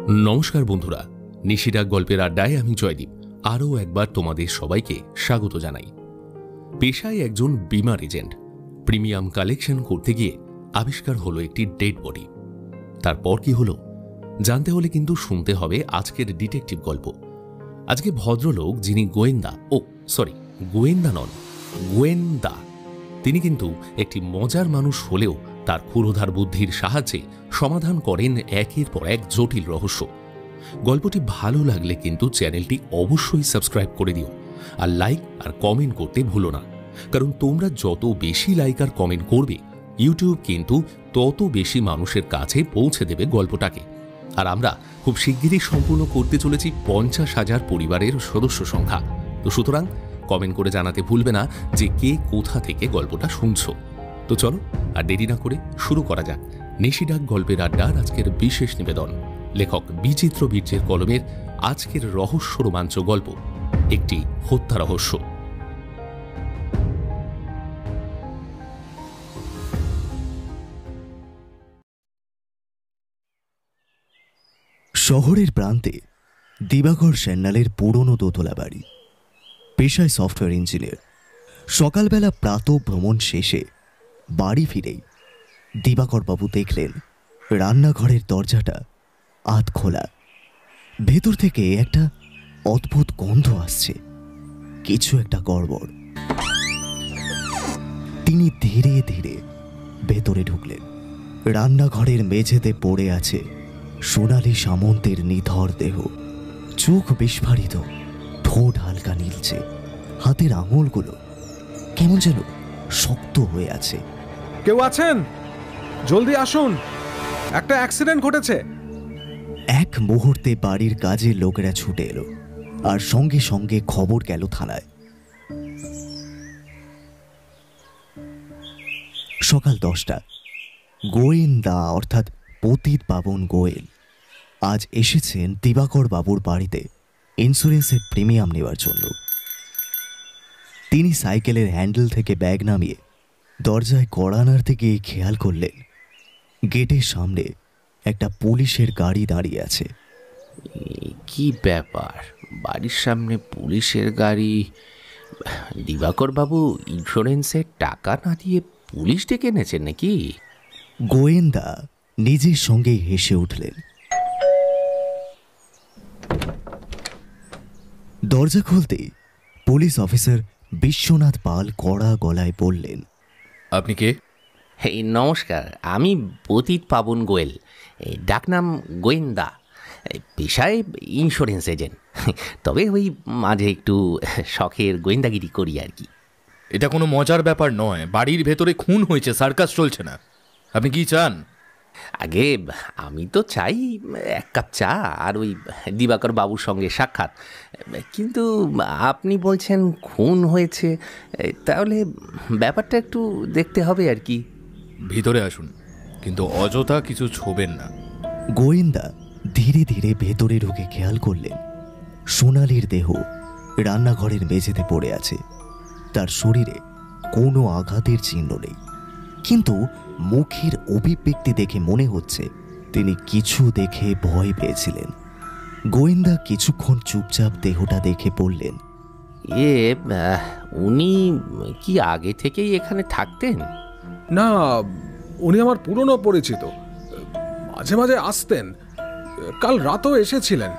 নমস্কার বন্ধুরা, নিশিরাগ গল্পের আড্ডায় আমি জয়দীপ আরও একবার তোমাদের সবাইকে স্বাগত জানাই। পেশায় একজন বীমার এজেন্ট, প্রিমিয়াম কালেকশন করতে গিয়ে আবিষ্কার হলো একটি ডেড বডি। তারপর কি হলো জানতে হলে কিন্তু শুনতে হবে আজকের ডিটেকটিভ গল্প। আজকে ভদ্রলোক যিনি গোয়েন্দা নন, গোয়েন্দা, তিনি কিন্তু একটি মজার মানুষ হলেও তার ক্ষুরোধার বুদ্ধির সাহায্যে সমাধান করেন একের পর এক জটিল রহস্য। গল্পটি ভালো লাগলে কিন্তু চ্যানেলটি অবশ্যই সাবস্ক্রাইব করে দিও, আর লাইক আর কমেন্ট করতে ভুলো না, কারণ তোমরা যত বেশি লাইক আর কমেন্ট করবে ইউটিউব কিন্তু তত বেশি মানুষের কাছে পৌঁছে দেবে গল্পটাকে। আর আমরা খুব শিগগিরই সম্পূর্ণ করতে চলেছি 50,000 পরিবারের সদস্য সংখ্যা। তো সুতরাং কমেন্ট করে জানাতে ভুলবে না যে কে কোথা থেকে গল্পটা শুনছো। তো চলো আর দেরি না করে শুরু করা যাক নিশিরাগ গল্পের আড্ডার আজকের বিশেষ নিবেদন। লেখক বিচিত্র বীর্যের কলমের আজকের রহস্য রোমাঞ্চ গল্প, একটি হত্যা রহস্য। শহরের প্রান্তে দিবাকর সান্যালের পুরনো দোতলা বাড়ি। পেশায় সফটওয়্যার ইঞ্জিনিয়ার। সকালবেলা প্রাতঃ ভ্রমণ শেষে বাড়ি ফিরেই দিবাকর বাবু দেখলেন রান্নাঘরের দরজাটা আধ খোলা। ভেতর থেকে একটা অদ্ভুত গন্ধ আসছে, কিছু একটা গড়বড়। তিনি ধীরে ধীরে ভেতরে ঢুকলেন। রান্নাঘরের মেঝেতে পড়ে আছে সোনালী সামন্তের নিথর দেহ, চোখ বিস্ফারিত, ঠোঁট হালকা নীলছে, হাতের আঙুলগুলো কেমন যেন শক্ত হয়ে আছে। কেউ আছেন? জলদি আসুন, একটা অ্যাক্সিডেন্ট ঘটেছে। এক মুহূর্তে বাড়ির কাজের লোকেরা ছুটে এলো, আর সঙ্গে সঙ্গে খবর গেল থানায়। সকাল 10টা। গোয়েন্দা অর্থাৎ পতিত পাবন গোয়েল আজ এসেছেন দিবাকর বাবুর বাড়িতে ইন্স্যুরেন্সের প্রিমিয়াম নেওয়ার জন্য। তিনি সাইকেলের হ্যান্ডেল থেকে ব্যাগ নামিয়ে দরজায় কড়া নাড়তে গিয়ে খেয়াল করলেন গেটের সামনে একটা পুলিশের গাড়ি দাঁড়িয়ে আছে। কি ব্যাপার, বাড়ির সামনে পুলিশের গাড়ি? দিবাকর বাবু ইন্স্যুরেন্সের টাকা না দিয়ে পুলিশ ডেকে এনেছেন নাকি? গোয়েন্দা নিজের সঙ্গে হেসে উঠলেন। দরজা খুলতেই পুলিশ অফিসার বিশ্বনাথ পাল কড়া গলায় বললেন, আপনি কে? নমস্কার, আমি পতিত পাবন গোয়েল, ডাকনাম গোয়েন্দা, পেশায় ইন্স্যুরেন্স এজেন্ট। তবে ওই মাঝে একটু শখের গোয়েন্দাগিরি করি আর কি। এটা কোনো মজার ব্যাপার নয়, বাড়ির ভেতরে খুন হয়েছে, সার্কাস চলছে না। আপনি কি চান? আগে আমি তো চাই এক কাপ চা আর ওই দিবাকর বাবুর সঙ্গে সাক্ষাৎ, কিন্তু আপনি বলছেন খুন হয়েছে, তাহলে ব্যাপারটা একটু দেখতে হবে আর কি। ভিতরে আসুন, কিন্তু অযথা কিছু ছোবেন না। গোয়েন্দা ধীরে ধীরে ভেতরে ঢুকে খেয়াল করলেন সোনালীর দেহ রান্নাঘরের মেঝেতে পড়ে আছে। তার শরীরে কোনো আঘাতের চিহ্ন নেই, কিন্তু মুখের অভিব্যক্তি দেখে মনে হচ্ছে তিনি কিছু দেখে ভয় পেয়েছিলেন। গোয়েন্দা কিছুক্ষণ চুপচাপ দেহটা দেখে বললেন, উনি কি আগে থেকেই এখানে থাকতেন? না, উনি আমার পুরনো পরিচিত, মাঝে মাঝে আসতেন। কাল রাতও এসেছিলেন।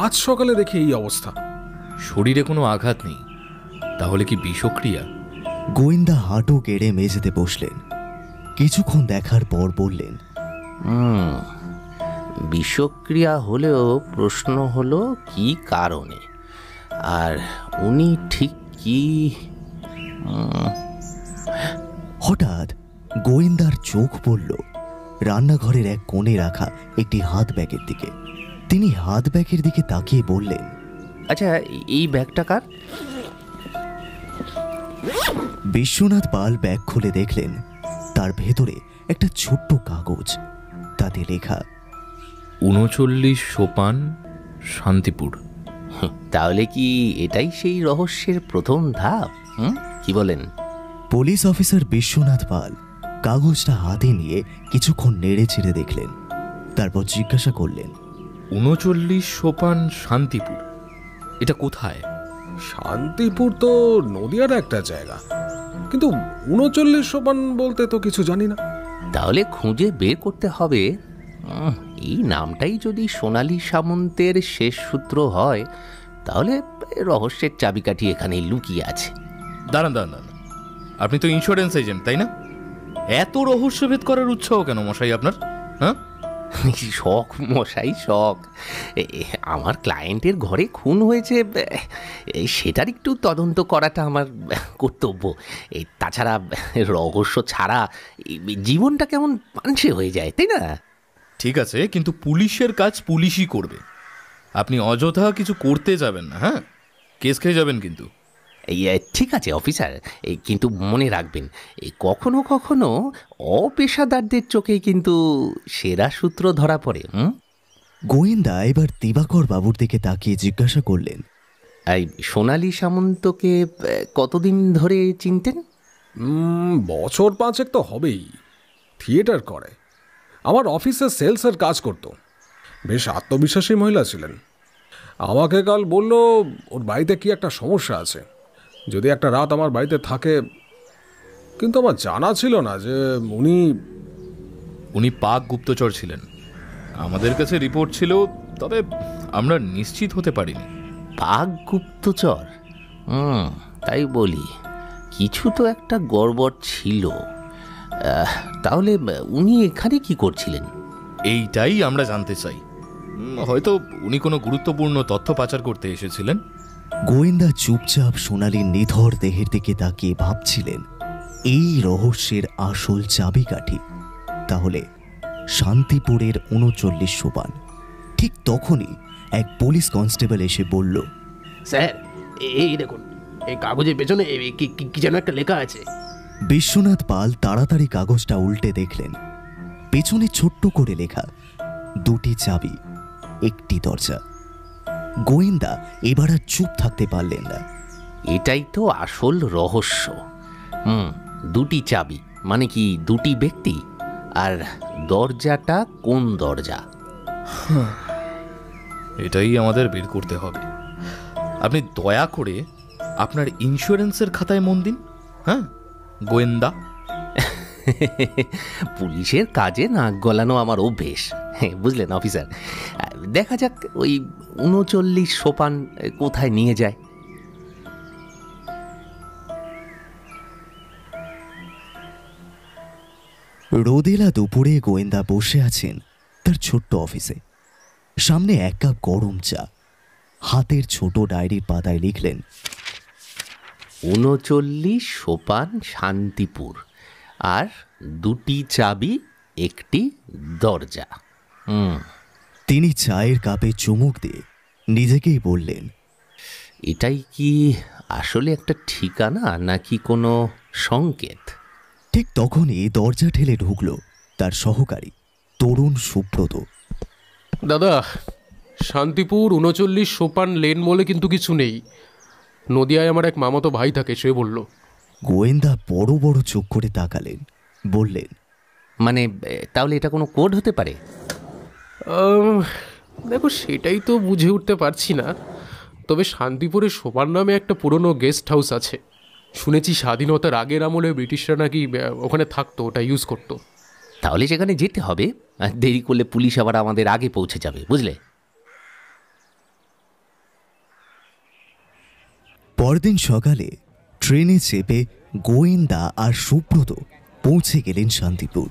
আজ সকালে দেখি এই অবস্থা। শরীরে কোনো আঘাত নেই, তাহলে কি বিষক্রিয়া? গোয়েন্দা হাঁটু গেড়ে মেঝেতে বসলেন। কিছুক্ষণ দেখার পর বললেন, বিষক্রিয়া হলেও প্রশ্ন হলো কি কারণে, আর উনি ঠিক কি? হঠাৎ গোয়েন্দার চোখ পড়ল রান্নাঘরের এক কোণে রাখা একটি হাত ব্যাগের দিকে। তিনি হাত ব্যাগের দিকে তাকিয়ে বললেন, আচ্ছা, এই ব্যাগটা কার? বিশ্বনাথ পাল ব্যাগ খুলে দেখলেন তার ভেতরে একটা ছোট্ট কাগজ, তাতে লেখা 39 সোপান, শান্তিপুর। তাহলে কি এটাই সেই রহস্যের প্রথম ধাপ? কি বলেন? পুলিশ অফিসার বিশ্বনাথ পাল কাগজটা হাতে নিয়ে কিছুক্ষণ নেড়ে ছেড়ে দেখলেন, তারপর জিজ্ঞাসা করলেন, 39 সোপান শান্তিপুর, এটা কোথায়? শান্তিপুর তো নদিয়ার একটা জায়গা, কিন্তু 39 সোপান বলতে তো কিছু জানি না। তাহলে খুঁজে বের করতে হবে। এই নামটাই যদি সোনালী সামন্তের শেষ সূত্র হয়, তাহলে রহস্যের চাবিকাঠি এখানেই লুকিয়ে আছে। দাঁড়ান দাঁড়ান দাঁড়ান, আপনি তো ইন্স্যুরেন্স এজেন্ট, তাই না? এত রহস্যভেদ করার উৎসাহ কেন মশাই আপনার? হ্যাঁ, শখ মশাই, শখ। আমার ক্লায়েন্টের ঘরে খুন হয়েছে, সেটার একটু তদন্ত করাটা আমার কর্তব্য। তাছাড়া রহস্য ছাড়া জীবনটা কেমন পাঞ্চে হয়ে যায়, তাই না? ঠিক আছে, কিন্তু পুলিশের কাজ পুলিশই করবে। আপনি অযথা কিছু করতে যাবেন না, হ্যাঁ? কেস খেয়ে যাবেন কিন্তু। ঠিক আছে অফিসার, কিন্তু মনে রাখবেন, কখনো কখনো অপেশাদারদের চোখেই কিন্তু সেরা সূত্র ধরা পড়ে। গোয়েন্দা এবার দিবাকর বাবুর দিকে তাকিয়ে জিজ্ঞাসা করলেন, এই সোনালী সামন্তকে কতদিন ধরে চিনতেন? বছর 5 তো হবেই। থিয়েটার করে, আমার অফিসে সেলসের কাজ করত। বেশ আত্মবিশ্বাসী মহিলা ছিলেন। আমাকে কাল বলল ওর বাড়িতে কি একটা সমস্যা আছে, যদি একটা রাত আমার বাড়িতে থাকে। কিন্তু আমার জানা ছিল না যে উনি পাক গুপ্তচর ছিলেন। আমাদের কাছে রিপোর্ট ছিল, তবে আমরা নিশ্চিত হতে পারিনি। পাক গুপ্তচর? তাই বলি, কিছু তো একটা গড়বড় ছিল। তাহলে উনি এখানে কি করছিলেন? এইটাই আমরা জানতে চাই। হয়তো উনি কোনো গুরুত্বপূর্ণ তথ্য পাচার করতে এসেছিলেন। গোয়েন্দা চুপচাপ সোনালীর নিথর দেহের দিকে তাকিয়ে ভাবছিলেন, এই রহস্যের আসল চাবিকাঠি তাহলে শান্তিপুরের 39 সোপান। ঠিক তখনই এক পুলিশ কনস্টেবল এসে বলল, স্যার, এই দেখুন, এই কাগজের পেছনে কি যেন একটা লেখা আছে। বিশ্বনাথ পাল তাড়াতাড়ি কাগজটা উল্টে দেখলেন, পেছনে ছোট্ট করে লেখা, 2টি চাবি, 1টি দরজা। গোয়েন্দা এবার আর চুপ থাকতে পারলেন না। এটাই তো আসল রহস্য। 2টি চাবি মানে কি 2টি ব্যক্তি? আর দরজাটা কোন দরজা? এটাই আমাদের বের করতে হবে। আপনি দয়া করে আপনার ইন্স্যুরেন্সের খাতায় মন দিন, হ্যাঁ গোয়েন্দা। পুলিশের কাজে নাক গলানো আমার অভ্যেস, বুঝলেন অফিসার। দেখা যাক ওই 39 সোপান কোথায় নিয়ে যায়। রোদেলা দুপুরে গোয়েন্দা বসে আছেন তার ছোট্ট অফিসে। সামনে 1 কাপ গরম চা, হাতের ছোট ডায়েরির পাতায় লিখলেন, 39 সোপান শান্তিপুর, আর 2টি চাবি, 1টি দরজা। তিনি চায়ের কাপে চুমুক দিয়ে নিজেকেই বললেন, এটাই কি আসলে একটা ঠিকানা নাকি কোনো সংকেত? ঠিক তখনই দরজা ঠেলে ঢুকল তার সহকারী তরুণ সুব্রত। দাদা, শান্তিপুর 39 সোপান লেন বলে কিন্তু কিছু নেই। নদিয়ায় আমার এক মামাতো ভাই থাকে, সে বলল। গোয়েন্দা বড় বড় চোখ করে তাকালেন, বললেন, মানে তাহলে এটা কোনো কোড হতে পারে? দেখো, সেটাই তো বুঝে উঠতে পারছি না। তবে শান্তিপুরে সোপান নামে একটা পুরনো গেস্ট হাউস আছে। শুনেছি স্বাধীনতার আগের আমলে ব্রিটিশরা নাকি ওখানে থাকতো, ওটা ইউজ করতো। তাহলে সেখানে যেতে হবে, আর দেরি করলে পুলিশ আবার আমাদের আগে পৌঁছে যাবে, বুঝলে। পরদিন সকালে ট্রেনে চেপে গোয়েন্দা আর সুব্রত পৌঁছে গেলেন শান্তিপুর।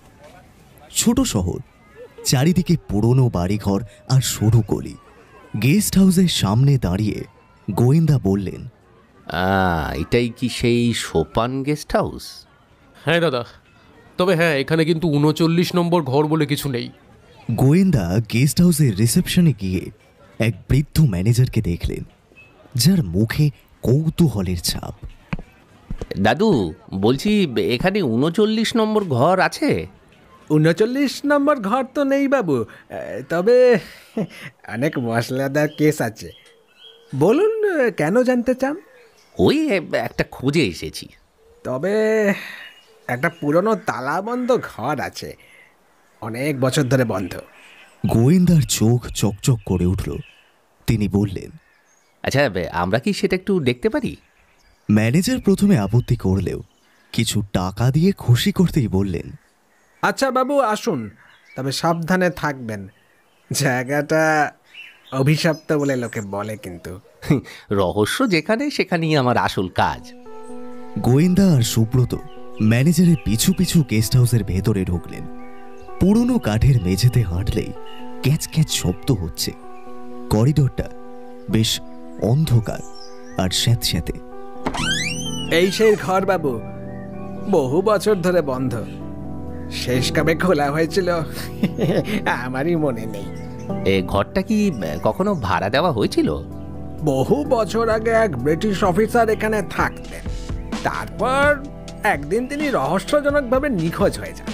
ছোট শহর, চারিদিকে পুরনো বাড়িঘর আর সরু গলি। গেস্ট হাউসের সামনে দাঁড়িয়ে গোয়েন্দা বললেন, এটাই কি সেই সোপান গেস্ট হাউস? হ্যাঁ দাদা, তবে হ্যাঁ, এখানে কিন্তু 39 নম্বর ঘর বলে কিছু নেই। গোয়েন্দা গেস্ট হাউসের রিসেপশনে গিয়ে এক বৃদ্ধ ম্যানেজারকে দেখলেন, যার মুখে কৌতূহলের ছাপ। দাদু, বলছি এখানে 39 নম্বর ঘর আছে? 39 নম্বর ঘর তো নেই বাবু, তবে অনেক মশলাদার কেস আছে। বলুন, কেন জানতে চান? ওই একটা খোঁজে এসেছি। তবে একটা পুরনো তালাবন্ধ ঘর আছে, অনেক বছর ধরে বন্ধ। গোয়েন্দার চোখ চকচক করে উঠল। তিনি বললেন, আচ্ছা, আমরা কি সেটা একটু দেখতে পারি? ম্যানেজার প্রথমে আপত্তি করলেও কিছু টাকা দিয়ে খুশি করতেই বললেন, আচ্ছা বাবু, আসুন, তবে সাবধানে থাকবেন। জায়গাটা অভিশপ্ত বলে লোকে বলে, কিন্তু রহস্য যেখানে সেখানেই আমার আসল কাজ। গোয়েন্দা আর সুব্রত ম্যানেজারের পিছু পিছু গেস্ট হাউসের ভেতরে ঢুকলেন। পুরনো কাঠের মেঝেতে হাঁটলেই ক্যাচ ক্যাচ শব্দ হচ্ছে। করিডোরটা বেশ অন্ধকার আর স্যাঁতস্যাঁতে। এই সেই ঘর বাবু, বহু বছর ধরে বন্ধ। শেষ কবে খোলা হয়েছিল আমারই মনে নেই। এ ঘরটা কি কখনো ভাড়া দেওয়া হয়েছিল? বহু বছর আগে এক ব্রিটিশ অফিসার এখানে থাকতেন। তারপর একদিন তিনি রহস্যজনকভাবে নিখোঁজ হয়ে যান।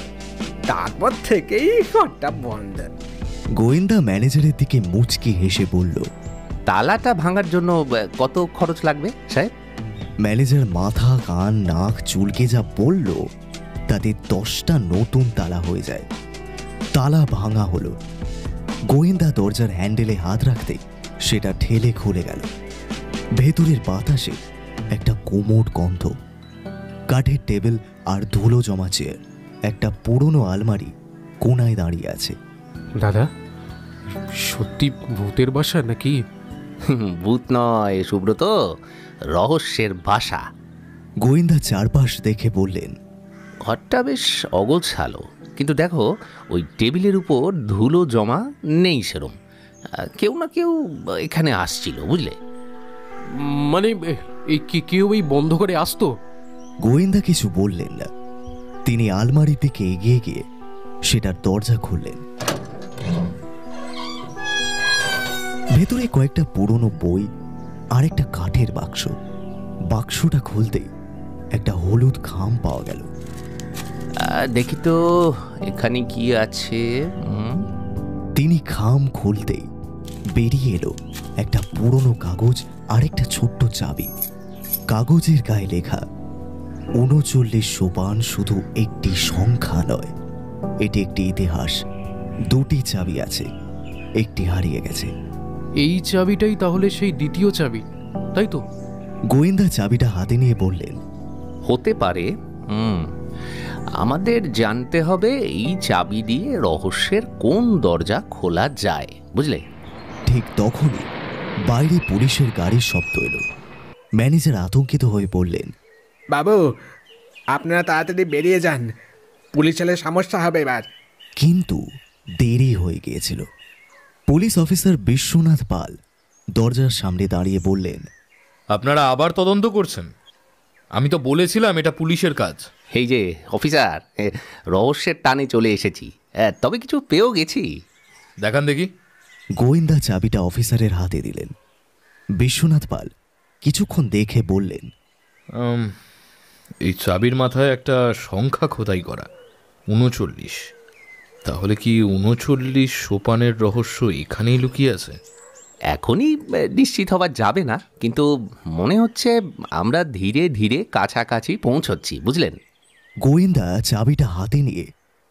তারপর থেকেই ঘরটা বন্ধ। গোয়েন্দা ম্যানেজারের দিকে মুচকি হেসে বলল, তালাটা ভাঙার জন্য কত খরচ লাগবে সাহেব? ম্যানেজার মাথা কান নাক চুলকে যা বলল তাতে 10টা নতুন তালা হয়ে যায়। তালা ভাঙা হলো। গোয়েন্দা দরজার হ্যান্ডেলে হাত রাখতেই সেটা ঠেলে খুলে গেল। ভেতরের বাতাসে একটা কোমট গন্ধ। কাঠের টেবিল আর ধুলো জমা চেয়ার, একটা পুরনো আলমারি কোনায় দাঁড়িয়ে আছে। দাদা, সত্যি ভূতের বাসা নাকি? ভূত নয় সুব্রত, রহস্যের বাসা। গোয়েন্দা চারপাশ দেখে বললেন, ঘরটা বেশ অগোছালো, কিন্তু দেখো ওই টেবিলের উপর ধুলো জমা নেই সেরম। কেউ না কেউ এখানে আসছিল, বুঝলে? মানে এই কেউ এই বন্ধ করে আসতো? গোয়েন্দা কিছু বললেন না। তিনি আলমারির দিকে এগিয়ে গিয়ে সেটার দরজা খুললেন। ভেতরে কয়েকটা পুরনো বই আর একটা কাঠের বাক্স। বাক্সটা খুলতেই একটা হলুদ খাম পাওয়া গেল। দেখি তো এখানে কি আছে। তিনি খাম খুলতেই বেরিয়ে এলো একটা পুরনো কাগজ আর একটা ছোট্ট চাবি। কাগজের গায়ে লেখা 39 সোপান শুধু একটি সংখ্যা নয়, এটি একটি ইতিহাস। 2টি চাবি আছে, একটি হারিয়ে গেছে। এই চাবিটাই তাহলে সেই দ্বিতীয় চাবি, তাই তো? গোয়েন্দা চাবিটা হাতে নিয়ে বললেন, হতে পারে। আমাদের জানতে হবে এই চাবি দিয়ে রহস্যের কোন দরজা খোলা যায়, বুঝলে? ঠিক তখনই বাইরে পুলিশের গাড়ির শব্দ এলো। ম্যানেজার আতঙ্কিত হয়ে বললেন, বাবু, আপনারা তাড়াতাড়ি বেরিয়ে যান, পুলিশ এলে সমস্যা হবে এবার। কিন্তু দেরি হয়ে গিয়েছিল। পুলিশ অফিসার বিশ্বনাথ পাল দরজার সামনে দাঁড়িয়ে বললেন, আপনারা আবার তদন্ত করছেন? আমি তো বলেছিলাম এটা পুলিশের কাজ। এই যে অফিসার, রহস্যের টানে চলে এসেছি, তবে কিছু পেয়েও গেছি। দেখান দেখি। গোয়েন্দা চাবিটা অফিসারের হাতে দিলেন। বিশ্বনাথ পাল কিছুক্ষণ দেখে বললেন, এই চাবির মাথায় একটা সংখ্যা খোদাই করা, 39। তাহলে কি 39 সোপানের রহস্য এখানেই লুকিয়ে আছে? এখনই নিশ্চিত হওয়া যাবে না, কিন্তু মনে হচ্ছে আমরা ধীরে ধীরে কাছাকাছি পৌঁছচ্ছি, বুঝলেন? গোয়েন্দা চাবিটা হাতে নিয়ে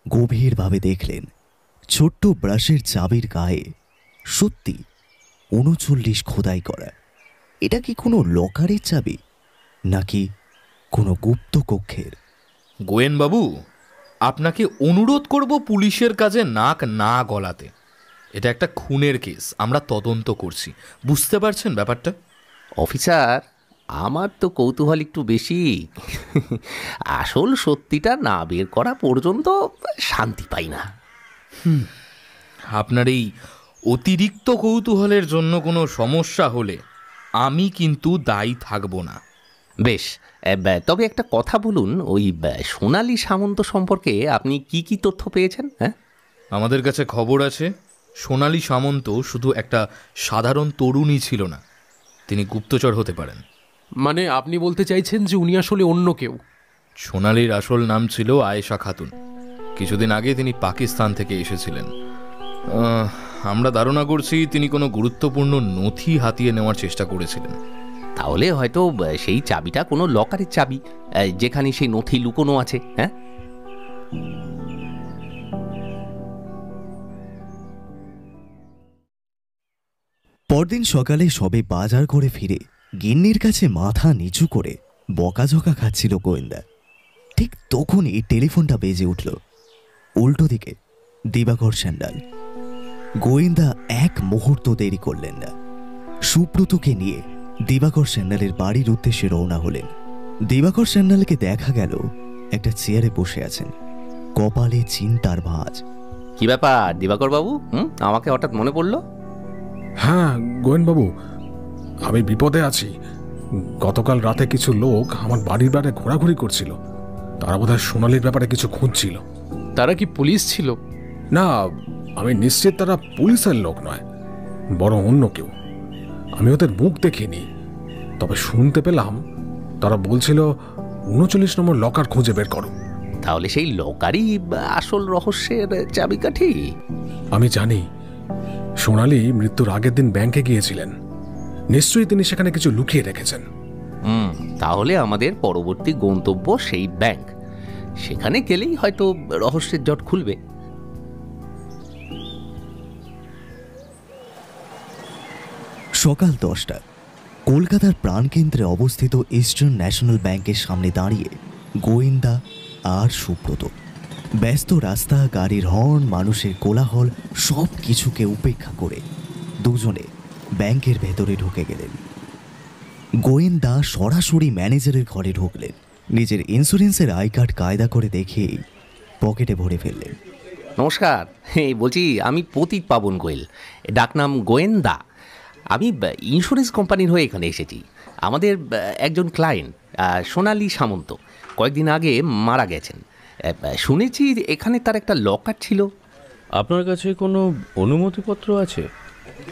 গভীরভাবে দেখলেন। ছোট্ট ব্রাশের চাবির গায়ে সত্যি 39 খোদাই করা। এটা কি কোনো লকারের চাবি নাকি কোনো গুপ্ত কক্ষের? গোয়েনবাবু, আপনাকে অনুরোধ করব পুলিশের কাজে নাক না গলাতে। এটা একটা খুনের কেস, আমরা তদন্ত করছি, বুঝতে পারছেন ব্যাপারটা? অফিসার, আমার তো কৌতূহল একটু বেশি। আসল সত্যিটা না বের করা পর্যন্ত শান্তি পাই না। আপনার এই অতিরিক্ত কৌতূহলের জন্য কোনো সমস্যা হলে আমি কিন্তু দায়ী থাকব না। বেশ, তবে একটা কথা বলুন, ওই সোনালী সামন্ত সম্পর্কে আপনি কি কি তথ্য পেয়েছেন? হ্যাঁ, আমাদের কাছে খবর আছে সোনালী সামন্ত শুধু একটা সাধারণ তরুণী ছিল না, তিনি গুপ্তচর হতে পারেন। মানে আপনি বলতে চাইছেন যে উনি আসলে অন্য কেউ? সোনালীর আসল নাম ছিল আয়েশা খাতুন। কিছুদিন আগে তিনি পাকিস্তান থেকে এসেছিলেন। আমরা ধারণা করছি তিনি কোনো গুরুত্বপূর্ণ নথি হাতিয়ে নেওয়ার চেষ্টা করেছিলেন। তাহলে হয়তো সেই চাবিটা কোনো লকারের চাবি, যেখানে সেই নথি লুকোনো আছে। হ্যাঁ, পরদিন সকালে সবে বাজার করে ফিরে গিন্নির কাছে মাথা নিচু করে বকাঝকা খাচ্ছিল গোয়েন্দা। ঠিক তখনই টেলিফোনটা বেজে উঠল। উল্টো দিকে দিবাকর স্যান্ডাল। গোয়েন্দা এক মুহূর্ত দেরি করলেন না। সুব্রতকে নিয়ে দিবাকর স্যান্ডালের বাড়ির উদ্দেশ্যে রওনা হলেন। দিবাকর স্যান্ডালকে দেখা গেল একটা চেয়ারে বসে আছেন, কপালে চিন্তার ভাঁজ। কি ব্যাপার দিবাকর বাবু? আমাকে হঠাৎ মনে পড়লো? হ্যাঁ গোয়েনবাবু, আমি বিপদে আছি। গতকাল রাতে কিছু লোক আমার বাড়ির বাইরে ঘোরাঘুরি করছিল। তারা বোধহয় সোনালির ব্যাপারে কিছু খুঁজছিল। তারা কি পুলিশ ছিল? না, আমি নিশ্চিত তারা পুলিশের লোক নয়, বরং অন্য কেউ। আমি ওদের মুখ দেখিনি, তবে শুনতে পেলাম তারা বলছিল ৩৯ নম্বর লকার খুঁজে বের করো। তাহলে সেই লকারই আসল রহস্যের চাবিকাঠি? আমি জানি সোনালি মৃত্যুর আগের দিন ব্যাংকে গিয়েছিলেন। নিশ্চয়ই তিনি সেখানে কিছু লুকিয়ে রেখেছেন। তাহলে আমাদের পরবর্তী গন্তব্য সেই ব্যাংক। সেখানে গেলেই হয়তো রহস্যের জট খুলবে। সকাল 10টা কলকাতার প্রাণকেন্দ্রে অবস্থিত ইস্টার্ন ন্যাশনাল ব্যাংকের সামনে দাঁড়িয়ে গোয়েন্দা আর সুব্রত। ব্যস্ত রাস্তা, গাড়ির হর্ন, মানুষের কোলাহল সব কিছুকে উপেক্ষা করে দুজনে ব্যাংকের ভেতরে ঢুকে গেলেন। গোয়েন্দা সরাসরি ম্যানেজারের ঘরে ঢুকলেন। নিজের ইন্স্যুরেন্সের আই কার্ড কায়দা করে দেখেই পকেটে ভরে ফেললেন। নমস্কার, বলছি আমি পতিত পাবন গোয়েল, ডাকনাম গোয়েন্দা। আমি ইন্স্যুরেন্স কোম্পানির হয়ে এখানে এসেছি। আমাদের একজন ক্লায়েন্ট সোনালি সামন্ত কয়েকদিন আগে মারা গেছেন। শুনেছি এখানে তার একটা লকার ছিল। আপনার কাছে কোনো অনুমতিপত্র আছে?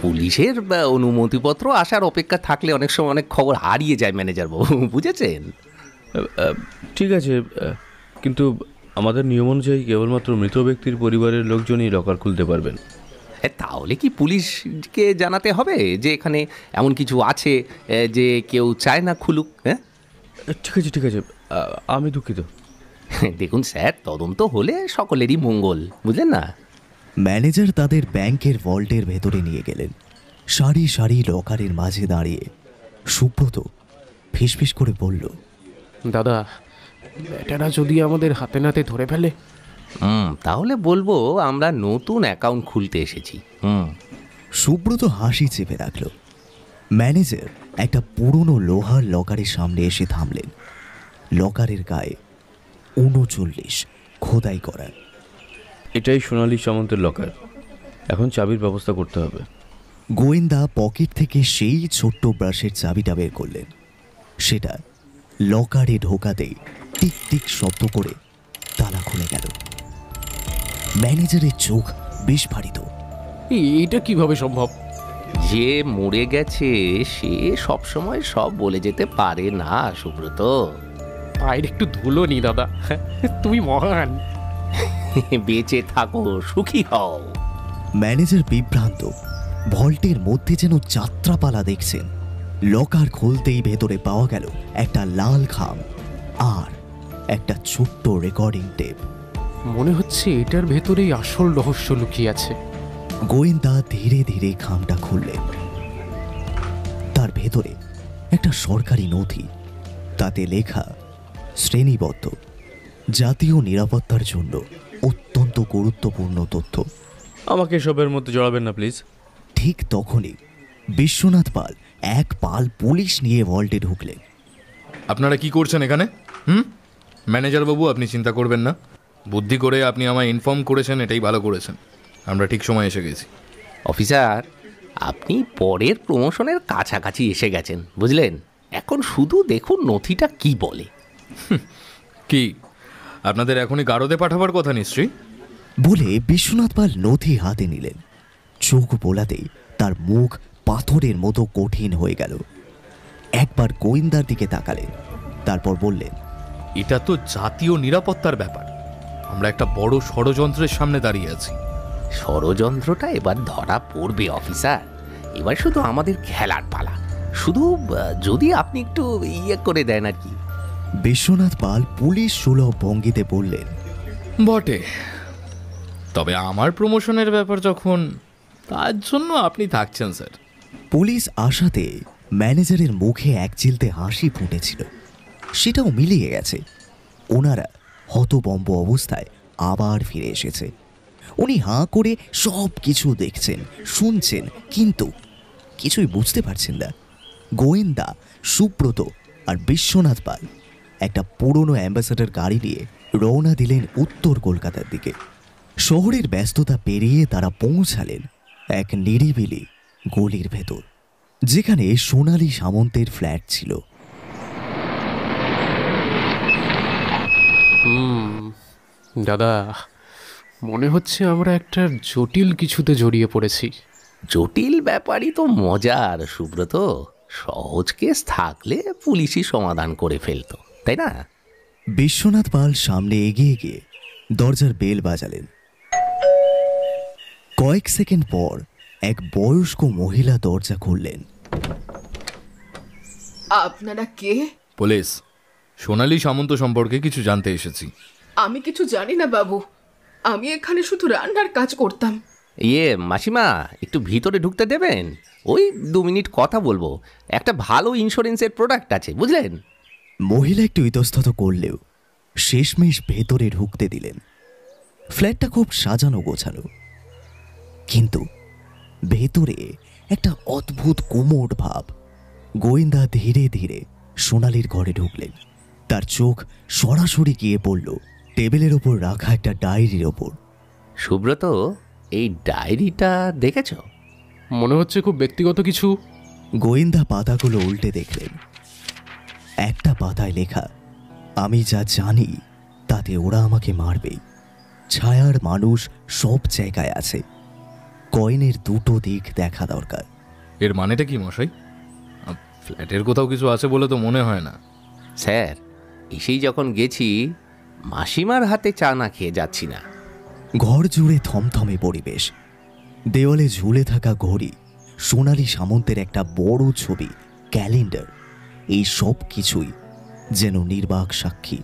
পুলিশের অনুমতিপত্র আসার অপেক্ষা থাকলে অনেক সময় অনেক খবর হারিয়ে যায় ম্যানেজার বাবু, বুঝেছেন? ঠিক আছে, কিন্তু আমাদের নিয়ম অনুযায়ী কেবলমাত্র মৃত ব্যক্তির পরিবারের লোকজনই লকার খুলতে পারবেন। তাহলে কি পুলিশকে জানাতে হবে যে এখানে এমন কিছু আছে যে কেউ চায় না খুলুক? হ্যাঁ ঠিক আছে, আমি দুঃখিত। দেখুন স্যার, তদন্ত হলে সকলেরই মঙ্গল, বুঝলেন না? ম্যানেজার তাদের ব্যাংকের ভল্টের ভেতরে নিয়ে গেলেন। সারি সারি লকারের মাঝে দাঁড়িয়ে সুব্রত ফিসফিস করে বলল, দাদা, ব্যাটারা যদি আমাদের হাতে নাতে ধরে ফেলে? তাহলে বলবো আমরা নতুন অ্যাকাউন্ট খুলতে এসেছি। সুব্রত হাসি চেপে রাখল। ম্যানেজার একটা পুরনো লোহার লকারের সামনে এসে থামলেন। লকারের গায়ে ৩৯ খোদাই করা। এটাই সোনালি সামন্তের লকার। এখন চাবির ব্যবস্থা করতে হবে। গোয়েন্দা পকেট থেকে সেই ছোট্ট ব্রাশের চাবিটা বের করলেন। সেটা লকারে ঢোকাতেই টিক টিক শব্দ করে তালা খুলে গেল। ম্যানেজারের চোখ বিস্ফারিত। এটা কিভাবে সম্ভব? যে মরে গেছে সে সবসময় সব বলে যেতে পারে না সুব্রত। পায়ের একটু ধুলো নি দাদা, তুমি মহান। বেঁচে থাকো, সুখী হও। ম্যানেজার বিভ্রান্ত। ভল্টের মধ্যে যেন যাত্রাপালা দেখছেন। লকার খুলতেই ভেতরে পাওয়া গেল একটা লাল খাম আর একটা ছোট্ট রেকর্ডিং টেপ। মনে হচ্ছে এটার ভেতরেই আসল রহস্য লুকিয়ে আছে। গোয়েন্দা ধীরে ধীরে খামটা খুললেন। তার ভেতরে একটা সরকারি নথি, তাতে লেখা শ্রেণীবদ্ধ, জাতীয় নিরাপত্তার জন্য অত্যন্ত গুরুত্বপূর্ণ তথ্য। আমাকে এসবের মধ্যে জড়াবেন না প্লিজ। ঠিক তখনই বিশ্বনাথ পাল এক পাল পুলিশ নিয়ে ভল্টে ঢুকলেন। আপনারা কি করছেন এখানে? ম্যানেজার বাবু, আপনি চিন্তা করবেন না। বুদ্ধি করে আপনি আমায় ইনফর্ম করেছেন, এটাই ভালো করেছেন। আমরা ঠিক সময় এসে গেছি। অফিসার, আপনি পরের প্রমোশনের কাছাকাছি এসে গেছেন, বুঝলেন? এখন শুধু দেখুন নথিটা কি বলে। কি আপনাদের এখনই গারদে পাঠাবার কথা নিশ্চয়ই? বলে বিশ্বনাথ পাল নথি হাতে নিলেন। চোখ বোলাতেই তার মুখ পাথরের মতো কঠিন হয়ে গেল। একবার গোয়েন্দার দিকে তাকালেন, তারপর বললেন, এটা তো জাতীয় নিরাপত্তার ব্যাপার। আমরা একটা বড় ষড়যন্ত্রের সামনে দাঁড়িয়ে আছি। ষড়যন্ত্রটা এবার ধরা পড়বে অফিসার। এবার শুধু আমাদের খেলার পালা, শুধু যদি আপনি একটু করে দেন আর কি। বিশ্বনাথ পাল পুলিশ সুলভ ভঙ্গিতে বললেন, বটে, তবে আমার প্রমোশনের ব্যাপার যখন, তার জন্য আপনি থাকছেন স্যার। পুলিশ আসাতে ম্যানেজারের মুখে এক চিলতে হাসি ফুটেছিল, সেটাও মিলিয়ে গেছে। ওনারা হতবম্ব অবস্থায় আবার ফিরে এসেছে। উনি হাঁ করে সব কিছু দেখছেন, শুনছেন, কিন্তু কিছুই বুঝতে পারছেন না। গোয়েন্দা সুব্রত আর বিশ্বনাথ পাল একটা পুরনো অ্যাম্বাসেডর গাড়ি নিয়ে রওনা দিলেন উত্তর কলকাতার দিকে। শহরের ব্যস্ততা পেরিয়ে তারা পৌঁছালেন এক নিরিবিলি গলির ভেতর, যেখানে সোনালী সামন্তের ফ্ল্যাট ছিল। দাদা, মনে হচ্ছে আমরা একটা জটিল কিছুতে জড়িয়ে পড়েছি। জটিল ব্যাপারই তো মজার সুব্রত। সহজ কেস থাকলে পুলিশই সমাধান করে ফেলতো, তাই না? বিশ্বনাথ পাল সামনে এগিয়ে গিয়ে দরজার বেল বাজালেন। কয়েক সেকেন্ড পর এক বয়স্ক মহিলা দরজা খুললেন। আপনারা কে? পুলিশ। সোনালী সামন্ত সম্পর্কে কিছু জানতে এসেছি। আমি কিছু জানি না বাবু, আমি এখানে শুধু রান্নার কাজ করতাম। মাসিমা, একটু ভিতরে ঢুকতে দেবেন? ওই 2 মিনিট কথা বলবো। একটা ভালো ইন্স্যুরেন্সের প্রোডাক্ট আছে, বুঝলেন? মহিলা একটু ইতস্তত করলেও শেষমেশ ভেতরে ঢুকতে দিলেন। ফ্ল্যাটটা খুব সাজানো গোছানো, কিন্তু ভেতরে একটা অদ্ভুত কোমর ভাব। গোয়েন্দা ধীরে ধীরে সোনালীর ঘরে ঢুকলেন। তার চোখ সরাসরি গিয়ে পড়ল টেবিলের ওপর রাখা একটা ডায়েরির ওপর। সুব্রত, এই ডায়েরিটা দেখেছ? মনে হচ্ছে খুব ব্যক্তিগত কিছু। গোয়েন্দা পাতাগুলো উল্টে দেখলেন। একটা পাতায় লেখা, আমি যা জানি তাতে ওরা আমাকে মারবেই। ছায়ার মানুষ সব জায়গায় আছে, কয়েনের দুটো দিক দেখা দরকার। এর মানেটা কি মশাই? ফ্ল্যাটের কোথাও কিছু আছে বলে তো মনে হয় না। স্যার, এসেই যখন গেছি, মাসিমার হাতে চা না খেয়ে যাচ্ছি না। ঘর জুড়ে থমথমে পরিবেশ। দেওয়ালে ঝুলে থাকা ঘড়ি, সোনালী সামন্তের একটা বড় ছবি, ক্যালেন্ডার, এই সব কিছুই যেন নির্বাক সাক্ষী।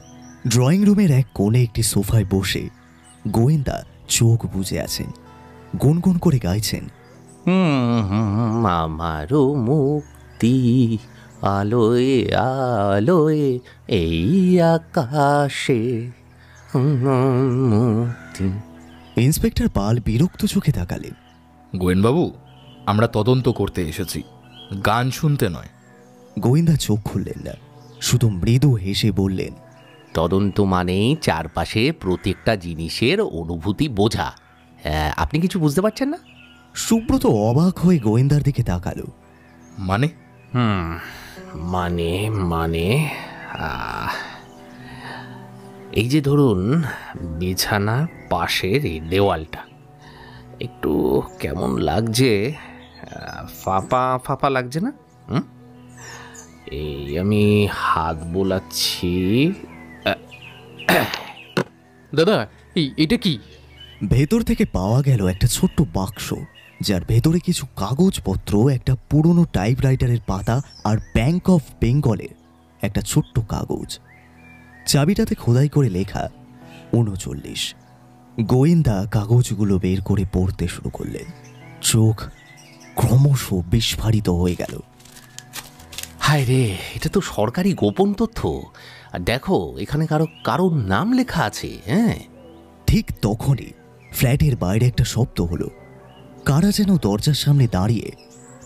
ড্রয়িং রুমের এক কোণে একটি সোফায় বসে গোয়েন্দা চোখ বুজে আছেন, গুনগুন করে গাইছেন, আমারও মুক্তি আলোয় আলোয় এই আকাশে মুক্তি। ইন্সপেক্টর পাল বিরক্ত চোখে তাকালেন। গোয়েনবাবু, আমরা তদন্ত করতে এসেছি, গান শুনতে নয়। গোয়েন্দা চোখ খুললেন না, শুধু মৃদু হেসে বললেন, তদন্ত মানেই চারপাশে প্রত্যেকটা জিনিসের অনুভূতি বোঝা। আপনি কিছু বুঝতে পারছেন না? সুব্রত অবাক হয়ে গোয়েন্দার দিকে তাকালো। মানে? মানে মানে এই যে ধরুন, বিছানার পাশের এই দেওয়ালটা একটু কেমন লাগছে, ফাঁপা ফাঁপা লাগছে না? এই আমি হাত বোলাচ্ছি। দাদা, এটা কি? ভেতর থেকে পাওয়া গেল একটা ছোট্ট বাক্স, যার ভেতরে কিছু কাগজপত্র, একটা পুরনো টাইপরাইটারের পাতা আর ব্যাংক অফ বেঙ্গলের একটা ছোট্ট কাগজ। চাবিটাতে খোদাই করে লেখা 39। গোয়েন্দা কাগজগুলো বের করে পড়তে শুরু করলেন। চোখ ক্রমশ বিস্ফারিত হয়ে গেল। হায় রে, এটা তো সরকারি গোপন তথ্য। আর দেখো, এখানে কারোর নাম লেখা আছে। হ্যাঁ, ঠিক তখনই ফ্ল্যাটের বাইরে একটা শব্দ হলো। কারা যেন দরজার সামনে দাঁড়িয়ে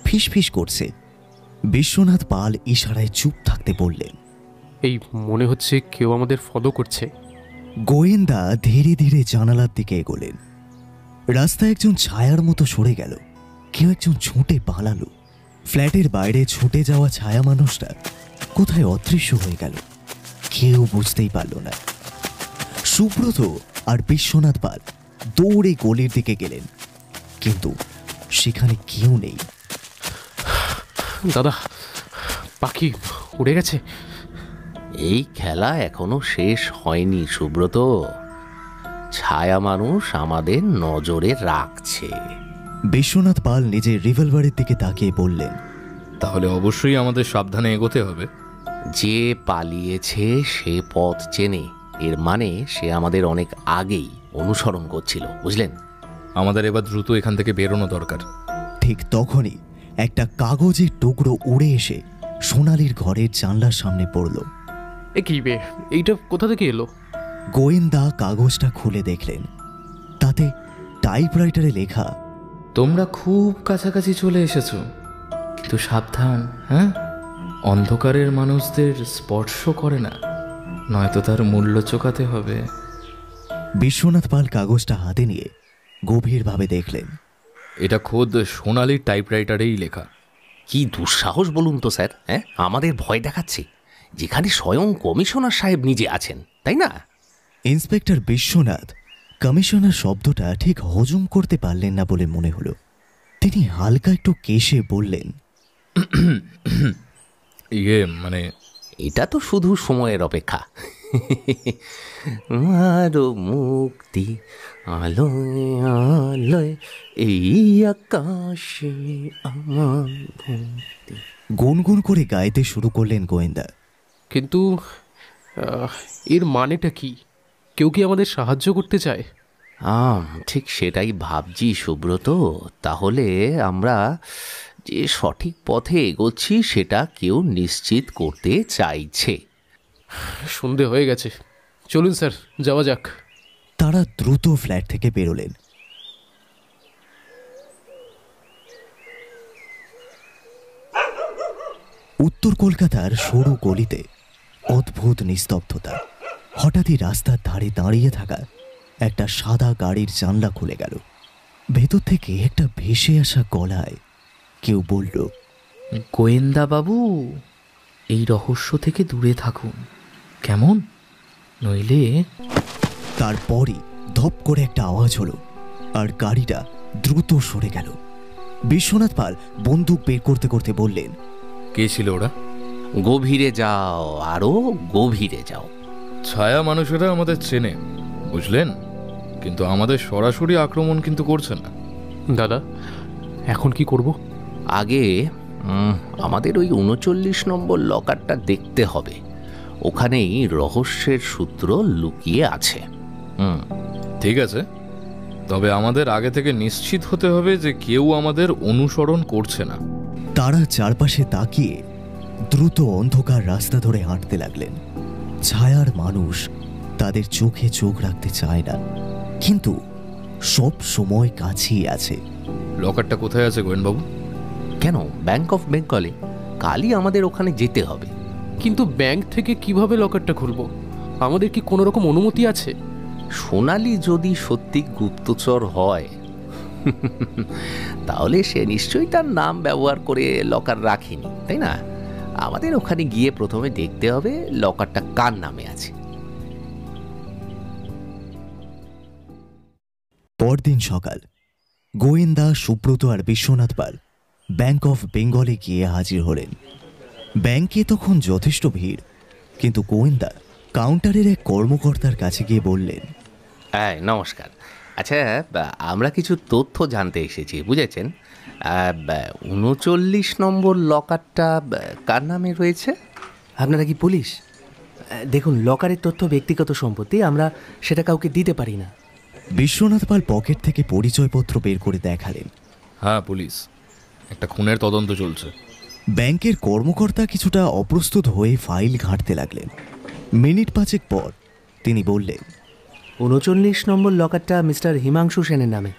ফিসফিস করছে। বিশ্বনাথ পাল ইশারায় চুপ থাকতে বললেন। এই মনে হচ্ছে কেউ আমাদের ফলো করছে। গোয়েন্দা ধীরে ধীরে জানালার দিকে এগোলেন। রাস্তায় একজন ছায়ার মতো সরে গেল। কেউ একজন ছুটে পালালো। ফ্ল্যাটের বাইরে ছুটে যাওয়া ছায়া মানুষটা কোথায় অদৃশ্য হয়ে গেল কেউ বুঝতেই পারল না। সুব্রত আর বিশ্বনাথ পাল দৌড়ে গলির দিকে গেলেন, কিন্তু সেখানে কেউ নেই। দাদা, পাখি উড়ে গেছে। এই খেলা এখনো শেষ হয়নি সুব্রত। ছায়া মানুষ আমাদের নজরে রাখছে। বিশ্বনাথ পাল নিজের রিভলভারের দিকে তাকিয়ে বললেন, তাহলে অবশ্যই আমাদের সাবধানে এগোতে হবে। যে পালিয়েছে সে পথ চেনে, এর মানে সে আমাদের অনেক আগেই অনুসরণ করছিল, বুঝলেন? আমাদের এবার দ্রুত এখান থেকে বেরোনো দরকার। ঠিক তখনই একটা কাগজের টুকরো উড়ে এসে সোনালির ঘরের জানলার সামনে পড়ল। এ কি বে, এইটা কোথা থেকে এলো? গোয়েন্দা কাগজটা খুলে দেখলেন, তাতে টাইপরাইটারে লেখা, তোমরা খুব কাছাকাছি চলে এসেছো, কিন্তু সাবধান, হ্যাঁ? অন্ধকারের মানুষদের স্পর্শ করে না, নয়তো তার মূল্য চোকাতে হবে। বিশ্বনাথ পাল কাগজটা হাতে নিয়ে গভীরভাবে দেখলেন। এটা খোদ সোনালির টাইপরাইটারেই লেখা। কি দুঃসাহস বলুন তো স্যার, হ্যাঁ? আমাদের ভয় দেখাচ্ছে, যেখানে স্বয়ং কমিশনার সাহেব নিজে আছেন, তাই না? ইন্সপেক্টর বিশ্বনাথ কমিশনার শব্দটা ঠিক হজম করতে পারলেন না বলে মনে হলো। তিনি হালকা একটু কেশে বললেন, মানে এটা তো শুধু সময়ের অপেক্ষা। আরো মুক্তি আলোয় আলোয় এই আকাশে আমার ভক্তি। গুনগুন করে গাইতে শুরু করলেন গোয়েন্দা। কিন্তু এর মানেটা কি? কেউ কি আমাদের সাহায্য করতে চায়? ঠিক সেটাই ভাবছি সুব্রত। তাহলে আমরা যে সঠিক পথে এগোচ্ছি সেটা কেউ নিশ্চিত করতে চাইছে। সন্ধে হয়ে গেছে, চলুন স্যার, যাওয়া যাক। তারা দ্রুত ফ্ল্যাট থেকে বেরোলেন। উত্তর কলকাতার সরু গলিতে অদ্ভুত নিস্তব্ধতা। হঠাৎই রাস্তার ধারে দাঁড়িয়ে থাকা একটা সাদা গাড়ির জানলা খুলে গেল। ভেতর থেকে একটা ভেসে আসা গলায় কেউ বলল, গোয়েন্দা বাবু, এই রহস্য থেকে দূরে থাকুন, কেমন? নইলে। তারপরই ধপ করে একটা আওয়াজ হলো, আর গাড়িটা দ্রুত সরে গেল। বিশ্বনাথ পাল বন্দুক বের করতে করতে বললেন, কে ছিল ওরা? গভীরে যাও, আরো গভীরে যাও। ছায়া মানুষেরা আমাদের চেনে, বুঝলেন, কিন্তু আমাদের সরাসরি আক্রমণ কিন্তু করছে না। দাদা, এখন কি করব? আগে আমাদের ওই ৩৯ নম্বর লকারটা দেখতে হবে। ওখানেই রহস্যের সূত্র লুকিয়ে আছে। ঠিক আছে, তবে আমাদের আগে থেকে নিশ্চিত হতে হবে যে কেউ আমাদের অনুসরণ করছে না। তারা চারপাশে তাকিয়ে দ্রুত অন্ধকার রাস্তা ধরে হাঁটতে লাগলেন। ছায়ার মানুষ তাদের চোখে চোখ রাখতে চায় না, কিন্তু সব সময় কাছেই আছে। লকারটা কোথায় আছে গোয়েনবাবু? কেন, ব্যাংক অফ বেঙ্গলে। কালই আমাদের ওখানে যেতে হবে। কিন্তু ব্যাংক থেকে কিভাবে লকারটা খুলবো? আমাদের কি কোনো রকম অনুমতি আছে? সোনালি যদি সত্যি গুপ্তচর হয় তাহলে সে নিশ্চয়ই তার নাম ব্যবহার করে লকার রাখেনি, তাই না? আমাদের ওখানে গিয়ে প্রথমে দেখতে হবে লকারটা কার নামে আছে। পরদিন সকাল গোয়েন্দা, সুব্রত আর বিশ্বনাথ পাল ব্যাংক অফ বেঙ্গলে গিয়ে হাজির হলেন। ব্যাংকে তখন যথেষ্ট ভিড়, কিন্তু গোয়েন্দা কাউন্টারের এক কর্মকর্তার কাছে গিয়ে বললেন, হ্যাঁ, নমস্কার। আচ্ছা, আমরা কিছু তথ্য জানতে এসেছি, বুঝেছেন? ৩৯ নম্বর লকারটা কার নামে রয়েছে? আপনারা কি পুলিশ? দেখুন, লকারের তথ্য ব্যক্তিগত সম্পত্তি, আমরা সেটা কাউকে দিতে পারি না। বিশ্বনাথ পাল পকেট থেকে পরিচয়পত্র বের করে দেখালেন। হ্যাঁ, পুলিশ, একটা খুনের তদন্ত চলছে। ব্যাংকের কর্মকর্তা কিছুটা অপ্রস্তুত হয়ে ফাইল ঘাঁটতে লাগলেন। মিনিট পাঁচেক পর তিনি বললেন, ৩৯ নম্বর লকারটা মিস্টার হিমাংশু সেনের নামে।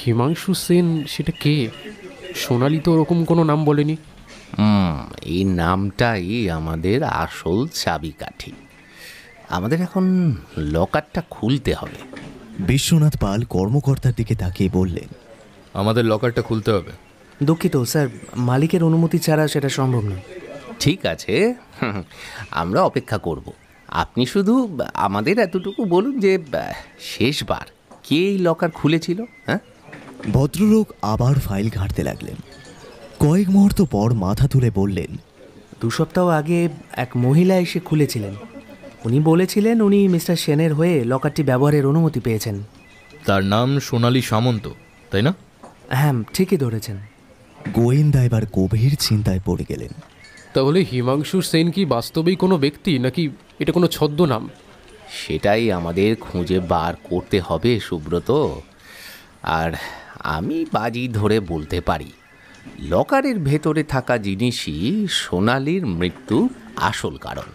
হিমাংশু সেন? সেটা কে? সোনালি তো ওরকম কোনো নাম বলেনি। এই নামটাই আমাদের আসল চাবিকাঠি। আমাদের এখন লকারটা খুলতে হবে। বিশ্বনাথ পাল কর্মকর্তার দিকে তাকিয়ে বললেন, আমাদের লকারটা খুলতে হবে। দুঃখিত স্যার, মালিকের অনুমতি ছাড়া সেটা সম্ভব নয়। ঠিক আছে, আমরা অপেক্ষা করব। আপনি শুধু আমাদের এতটুকু বলুন যে শেষবার কে এই লকার খুলেছিল। হ্যাঁ, ভদ্রলোক আবার ফাইল ঘাঁটতে লাগলেন। কয়েক মুহূর্ত পর মাথা তুলে বললেন, 2 সপ্তাহ আগে এক মহিলা এসে খুলেছিলেন। উনি বলেছিলেন উনি মিস্টার সেনের হয়ে লকারটি ব্যবহারের অনুমতি পেয়েছেন। তার নাম সোনালি সামন্ত, তাই না? হ্যাঁ, ঠিকই ধরেছেন। গোয়েন্দা এবার গভীর চিন্তায় পড়ে গেলেন। তাহলে হিমাংশু সেন কি বাস্তবেই কোনো ব্যক্তি, নাকি এটা কোনো ছদ্মনাম? সেটাই আমাদের খুঁজে বার করতে হবে সুব্রত। আর আমি বাজি ধরে বলতে পারি লকারের ভেতরে থাকা জিনিসই সোনালির মৃত্যুর আসল কারণ।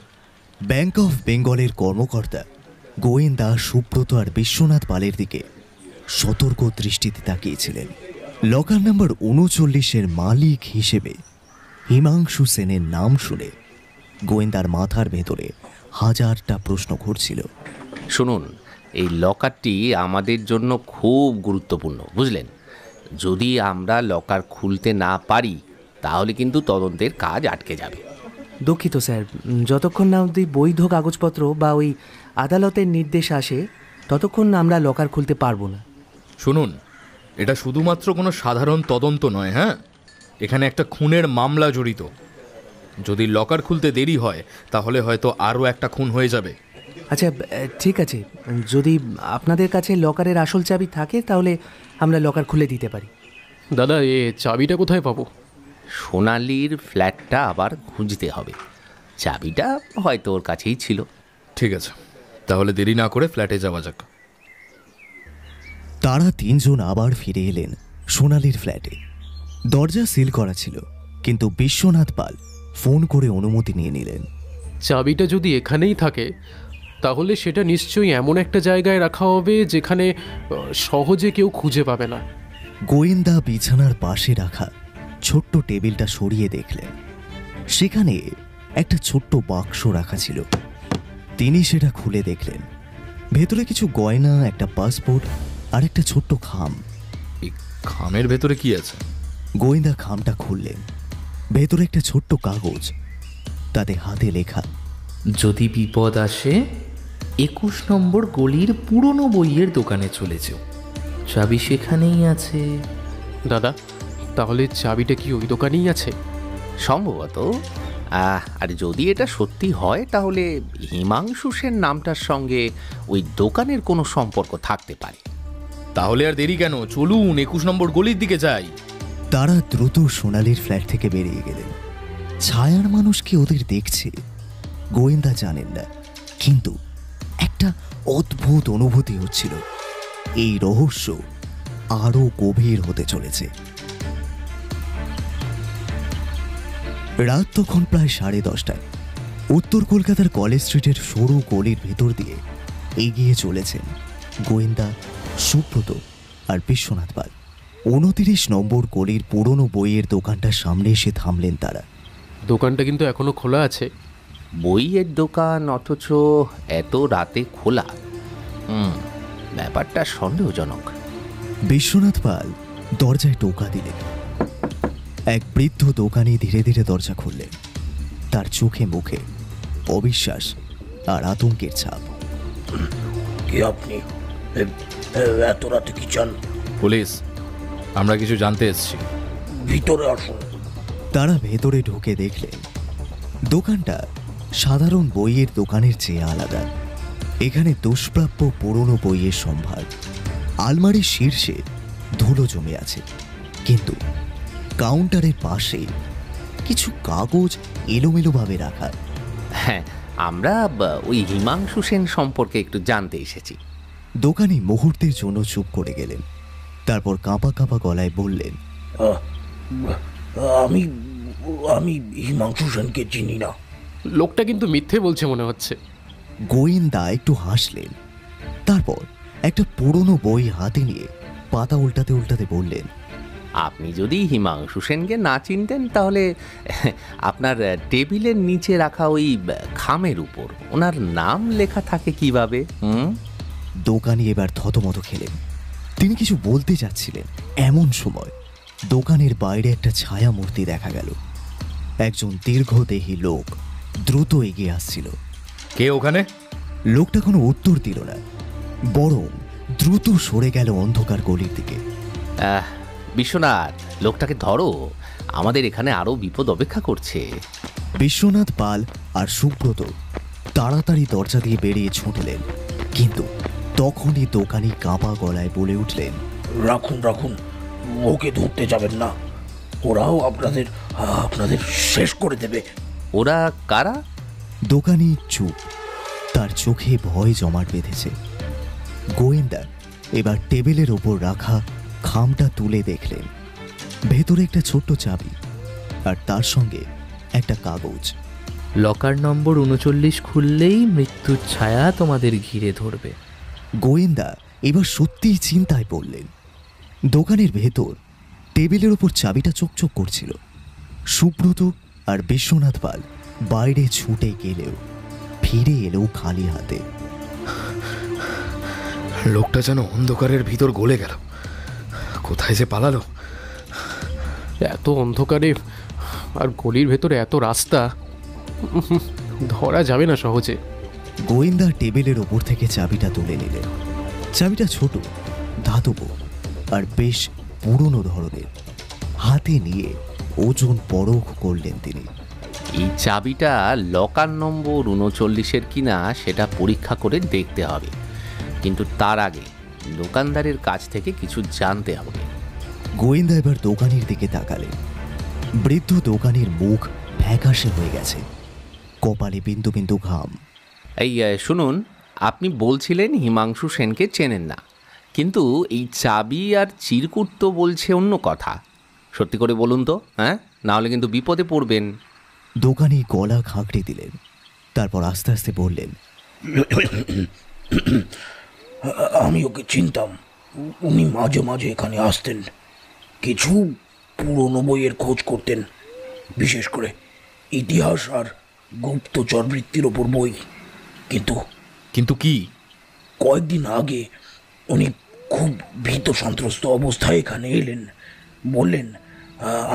ব্যাংক অফ বেঙ্গলের কর্মকর্তা গোয়েন্দা সুব্রত আর বিশ্বনাথ পালের দিকে সতর্ক দৃষ্টিতে তাকিয়েছিলেন। লকার নাম্বার ৩৯-এর মালিক হিসেবে হিমাংশু সেনের নাম শুনে গোয়েন্দার মাথার ভেতরে হাজারটা প্রশ্ন ঘুরছিল। শুনুন, এই লকারটি আমাদের জন্য খুব গুরুত্বপূর্ণ, বুঝলেন? যদি আমরা লকার খুলতে না পারি তাহলে কিন্তু তদন্তের কাজ আটকে যাবে। দুঃখিত স্যার, যতক্ষণ না অবধি বৈধ কাগজপত্র বা ওই আদালতের নির্দেশ আসে ততক্ষণ আমরা লকার খুলতে পারবো না। শুনুন, এটা শুধুমাত্র কোনো সাধারণ তদন্ত নয়। হ্যাঁ, এখানে একটা খুনের মামলা জড়িত। যদি লকার খুলতে দেরি হয় তাহলে হয়তো আরও একটা খুন হয়ে যাবে। আচ্ছা, ঠিক আছে, যদি আপনাদের কাছে লকারের আসল চাবি থাকে তাহলে আমরা লকার খুলে দিতে পারি। দাদা, এ চাবিটা কোথায় পাবো? সোনালির ফ্ল্যাটটা আবার খুঁজতে হবে। চাবিটা হয়তো ওর কাছেই ছিল। ঠিক আছে, তাহলে দেরি না করে ফ্ল্যাটে যাওয়া যাক। তারা তিনজন আবার ফিরে এলেন সোনালির ফ্ল্যাটে। দরজা সিল করা ছিল, কিন্তু বিশ্বনাথ পাল ফোন করে অনুমতি নিয়ে নিলেন। চাবিটা যদি এখানেই থাকে তাহলে সেটা নিশ্চয়ই এমন একটা জায়গায় রাখা হবে যেখানে সহজে কেউ খুঁজে পাবে না। গোয়েন্দা বিছানার পাশে রাখা ছোট্ট টেবিলটা সরিয়ে দেখলেন সেখানে একটা ছোট্ট বাক্স রাখা ছিল। তিনি সেটা খুলে দেখলেন ভেতরে কিছু গয়না, একটা পাসপোর্ট আর একটা ছোট্ট খাম। এই খামের ভেতরে কি আছে? গোয়েন্দা খামটা খুললেন। ভেতরে একটা ছোট্ট কাগজ, তাতে হাতে লেখা, যদি বিপদ আসে ২১ নম্বর গলির পুরনো বইয়ের দোকানে চলে যাও, চাবি সেখানেই আছে। দাদা, তাহলে চাবিটা কি ওই দোকানেই আছে? সম্ভবত। আর যদি এটা সত্যি হয় তাহলে হিমাংশু সেন নামটার সঙ্গে ওই দোকানের কোনো সম্পর্ক থাকতে পারে। তাহলে আর দেরি কেন, চলুন ২১ নম্বর গলির দিকে যাই। তারা দ্রুত সোনালির ফ্ল্যাট থেকে বেরিয়ে গেলেন। ছায়ার মানুষ কি ওদের দেখছে গোয়েন্দা জানেন না, কিন্তু একটা অদ্ভুত অনুভূতি হচ্ছিল এই রহস্য আরো গভীর হতে চলেছে। রাত তখন প্রায় 10:30। উত্তর কলকাতার কলেজ স্ট্রিটের সরু গলির ভেতর দিয়ে এগিয়ে চলেছেন গোয়েন্দা সুব্রত আর বিশ্বনাথ পাল। 29 নম্বর গলির পুরনো বইয়ের দোকানটার সামনে এসে থামলেন তারা। দোকানটা কিন্তু এখনো খোলা আছে। বইয়ের দোকান, অথচ এত রাতে খোলা। ব্যাপারটা সন্দেহজনক। বিশ্বনাথ পাল দরজায় টোকা দিলেন। এক বৃদ্ধ দোকানি ধীরে ধীরে দরজা খুললেন। তার চোখে মুখে অবিশ্বাস আর আতঙ্কের ছাপ। কি আপনি এত রাতে কি চান? পুলিশ, আমরা কিছু জানতে এসেছি। ভিতরে আসুন। তারা ভেতরে ঢুকে দেখলেন দোকানটা সাধারণ বইয়ের দোকানের চেয়ে আলাদা। এখানে দুষ্প্রাপ্য পুরনো বইয়ের সম্ভার। আলমারির শীর্ষে ধুলো জমে আছে, কিন্তু কাউন্টারের পাশে কিছু কাগজ এলোমেলোভাবে রাখা। হ্যাঁ, আমরা ওই হিমাংশু সেন সম্পর্কে একটু জানতে এসেছি। দোকানি মুহূর্তের জন্য চুপ করে গেলেন। তারপর কাঁপা কাঁপা গলায় বললেন, আমি আমি হিমাংশু সেনকে চিনি না। লোকটা কিন্তু মিথ্যে বলছে মনে হচ্ছে। গোয়েন্দা একটু হাসলেন। তারপর একটা পুরনো বই হাতে নিয়ে পাতা উল্টাতে উল্টাতে বললেন, আপনি যদি হিমাংশু সেনকে না চিনতেন তাহলে আপনার টেবিলের নিচে রাখা ওই খামের উপর ওনার নাম লেখা থাকে কিভাবে? দোকানি এবার থতমত খেলেন। তিনি কিছু বলতে যাচ্ছিলেন, এমন সময় দোকানের বাইরে একটা ছায়া মূর্তি দেখা গেল। একজন দীর্ঘদেহী লোক দ্রুত এগিয়ে আসছিল। কে ওখানে? লোকটা কোনো উত্তর দিল না, বরং দ্রুত সরে গেল অন্ধকার গলির দিকে। বিশ্বনাথ, লোকটাকে ধরো, আমাদের এখানে আরো বিপদ অপেক্ষা করছে। বিশ্বনাথ পাল আর সুব্রত তাড়াতাড়ি দরজা দিয়ে বেরিয়ে ছুটলেন, কিন্তু তখনই দোকানি কাঁপা গলায় বলে উঠলেন, রাখুন রাখুন, ওকে ধরতে যাবেন না, ওরাও আপনাদের শেষ করে দেবে। ওরা কারা? দোকানি চুপ, তার চোখে ভয় জমাট বেঁধেছে। গোয়েন্দা এবার টেবিলের ওপর রাখা খামটা তুলে দেখলেন ভেতরে একটা ছোট্ট চাবি আর তার সঙ্গে একটা কাগজ। লকার নম্বর 39 খুললেই মৃত্যুর ছায়া তোমাদের ঘিরে ধরবে। গোয়েন্দা এবার সত্যিই চিন্তায় পড়লেন। দোকানের ভেতর টেবিলের ওপর চাবিটা চকচক করছিল। সুব্রত আর বিশ্বনাথ পাল বাইরে ছুটে গেলেও ফিরে এলো খালি হাতে। লোকটা যেন অন্ধকারের ভিতর গলে গেল, কোথায় যে পালালো। এত অন্ধকারে আর গলির ভেতরে এত রাস্তা, ধরা যাবে না সহজে। গোয়েন্দা টেবিলের ওপর থেকে চাবিটা তুলে নিলেন। চাবিটা ছোট, ধাতব আর বেশ পুরনো ধরনের। হাতে নিয়ে ওজন পরখ করলেন তিনি। এই চাবিটা লকার নম্বর 39-এর কিনা সেটা পরীক্ষা করে দেখতে হবে, কিন্তু তার আগে দোকানদারের কাছ থেকে কিছু জানতে হবে। গোয়েন্দা এবার দোকানের দিকে তাকালেন। বৃদ্ধ দোকানের মুখ ফ্যাকাশে হয়ে গেছে, কপালে বিন্দু বিন্দু ঘাম। এই শুনুন, আপনি বলছিলেন হিমাংশু সেনকে চেনেন না, কিন্তু এই চাবি আর চিরকুট তো বলছে অন্য কথা। সত্যি করে বলুন তো, হ্যাঁ, নাহলে কিন্তু বিপদে পড়বেন। দোকানি গলা খাঁকড়ে দিলেন, তারপর আস্তে আস্তে বললেন, আমি ওকে চিনতাম। উনি মাঝে মাঝে এখানে আসতেন, কিছু পুরনো বইয়ের খোঁজ করতেন, বিশেষ করে ইতিহাস আর গুপ্তচর বৃত্তির ওপর বই। কিন্তু কি? কয়েকদিন আগে উনি খুব ভীত সন্ত্রস্ত অবস্থায় এখানে এলেন। বললেন,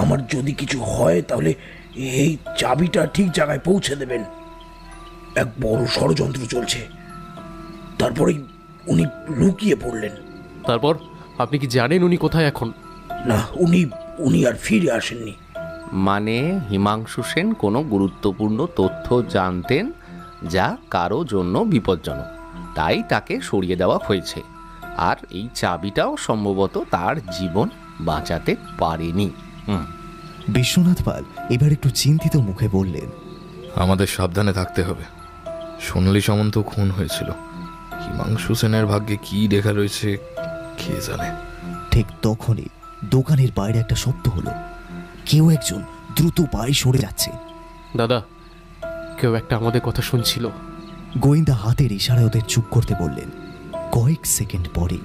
আমার যদি কিছু হয় তাহলে এই চাবিটা ঠিক জায়গায় পৌঁছে দেবেন। এক বড় ষড়যন্ত্র চলছে। তারপরেই উনি লুকিয়ে পড়লেন। তারপর আপনি কি জানেন উনি কোথায় এখন? না, উনি আর ফিরে আসেননি। মানে হিমাংশু সেন কোনো গুরুত্বপূর্ণ তথ্য জানতেন যা কারো জন্য বিপজ্জনক, তাই তাকে সরিয়ে দেওয়া হয়েছে। আর এই চাবিটাও সম্ভবত তার জীবন বাঁচাতে পারেনি। বিশ্বনাথ পাল এবার একটু চিন্তিত মুখে বললেন, আমাদের সাবধানে থাকতে হবে। সোনালী সামন্ত খুন হয়েছিল, হিমাংশু সেনের ভাগ্যে কি লেখা রয়েছে কে জানে। ঠিক তখনই দোকানের বাইরে একটা শব্দ হলো। কেউ একজন দ্রুত পায়ে সরে যাচ্ছে। দাদা, কেউ একটা আমাদের কথা শুনছিল। গোয়েন্দা হাতের ইশারায় ওদের চুপ করতে বললেন। কয়েক সেকেন্ড পরে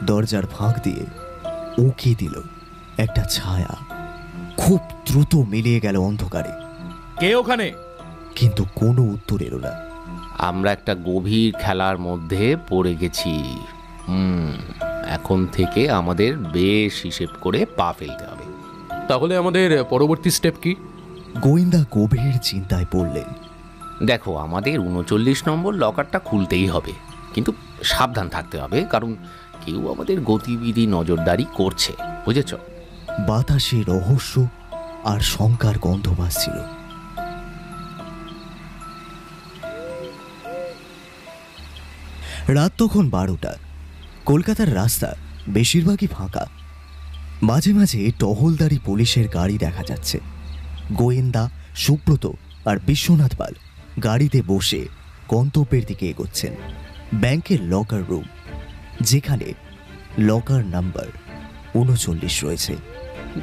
দরজার ফাঁক দিয়ে উঁকি দিল একটা ছায়া। খুব দ্রুত মিলিয়ে গেল অন্ধকারে। কে ওখানে? কিন্তু কোনো উত্তর এলো না। আমরা একটা গভীর খেলার মধ্যে পড়ে গেছি। এখন থেকে আমাদের বেশ হিসেব করে পা ফেলতে হবে। তাহলে আমাদের পরবর্তী স্টেপ কি? গোয়েন্দা গভীর চিন্তায় পড়লেন। দেখো, আমাদের 39 নম্বর লকারটা খুলতেই হবে, কিন্তু সাবধান থাকতে হবে, কারণ কেউ আমাদের গতিবিধি নজরদারি করছে, বুঝেছ? বাতাসে রহস্য আর শঙ্কার গন্ধ ভাসছিল। রাত তখন 12টা। কলকাতার রাস্তা বেশিরভাগই ফাঁকা। মাঝে মাঝে টহলদারি পুলিশের গাড়ি দেখা যাচ্ছে। গোয়েন্দা, সুব্রত আর বিশ্বনাথ পাল গাড়িতে বসে গন্তব্যের দিকে এগোচ্ছেন। ব্যাংকের লকার রুম, যেখানে লকার নাম্বার 39 রয়েছে।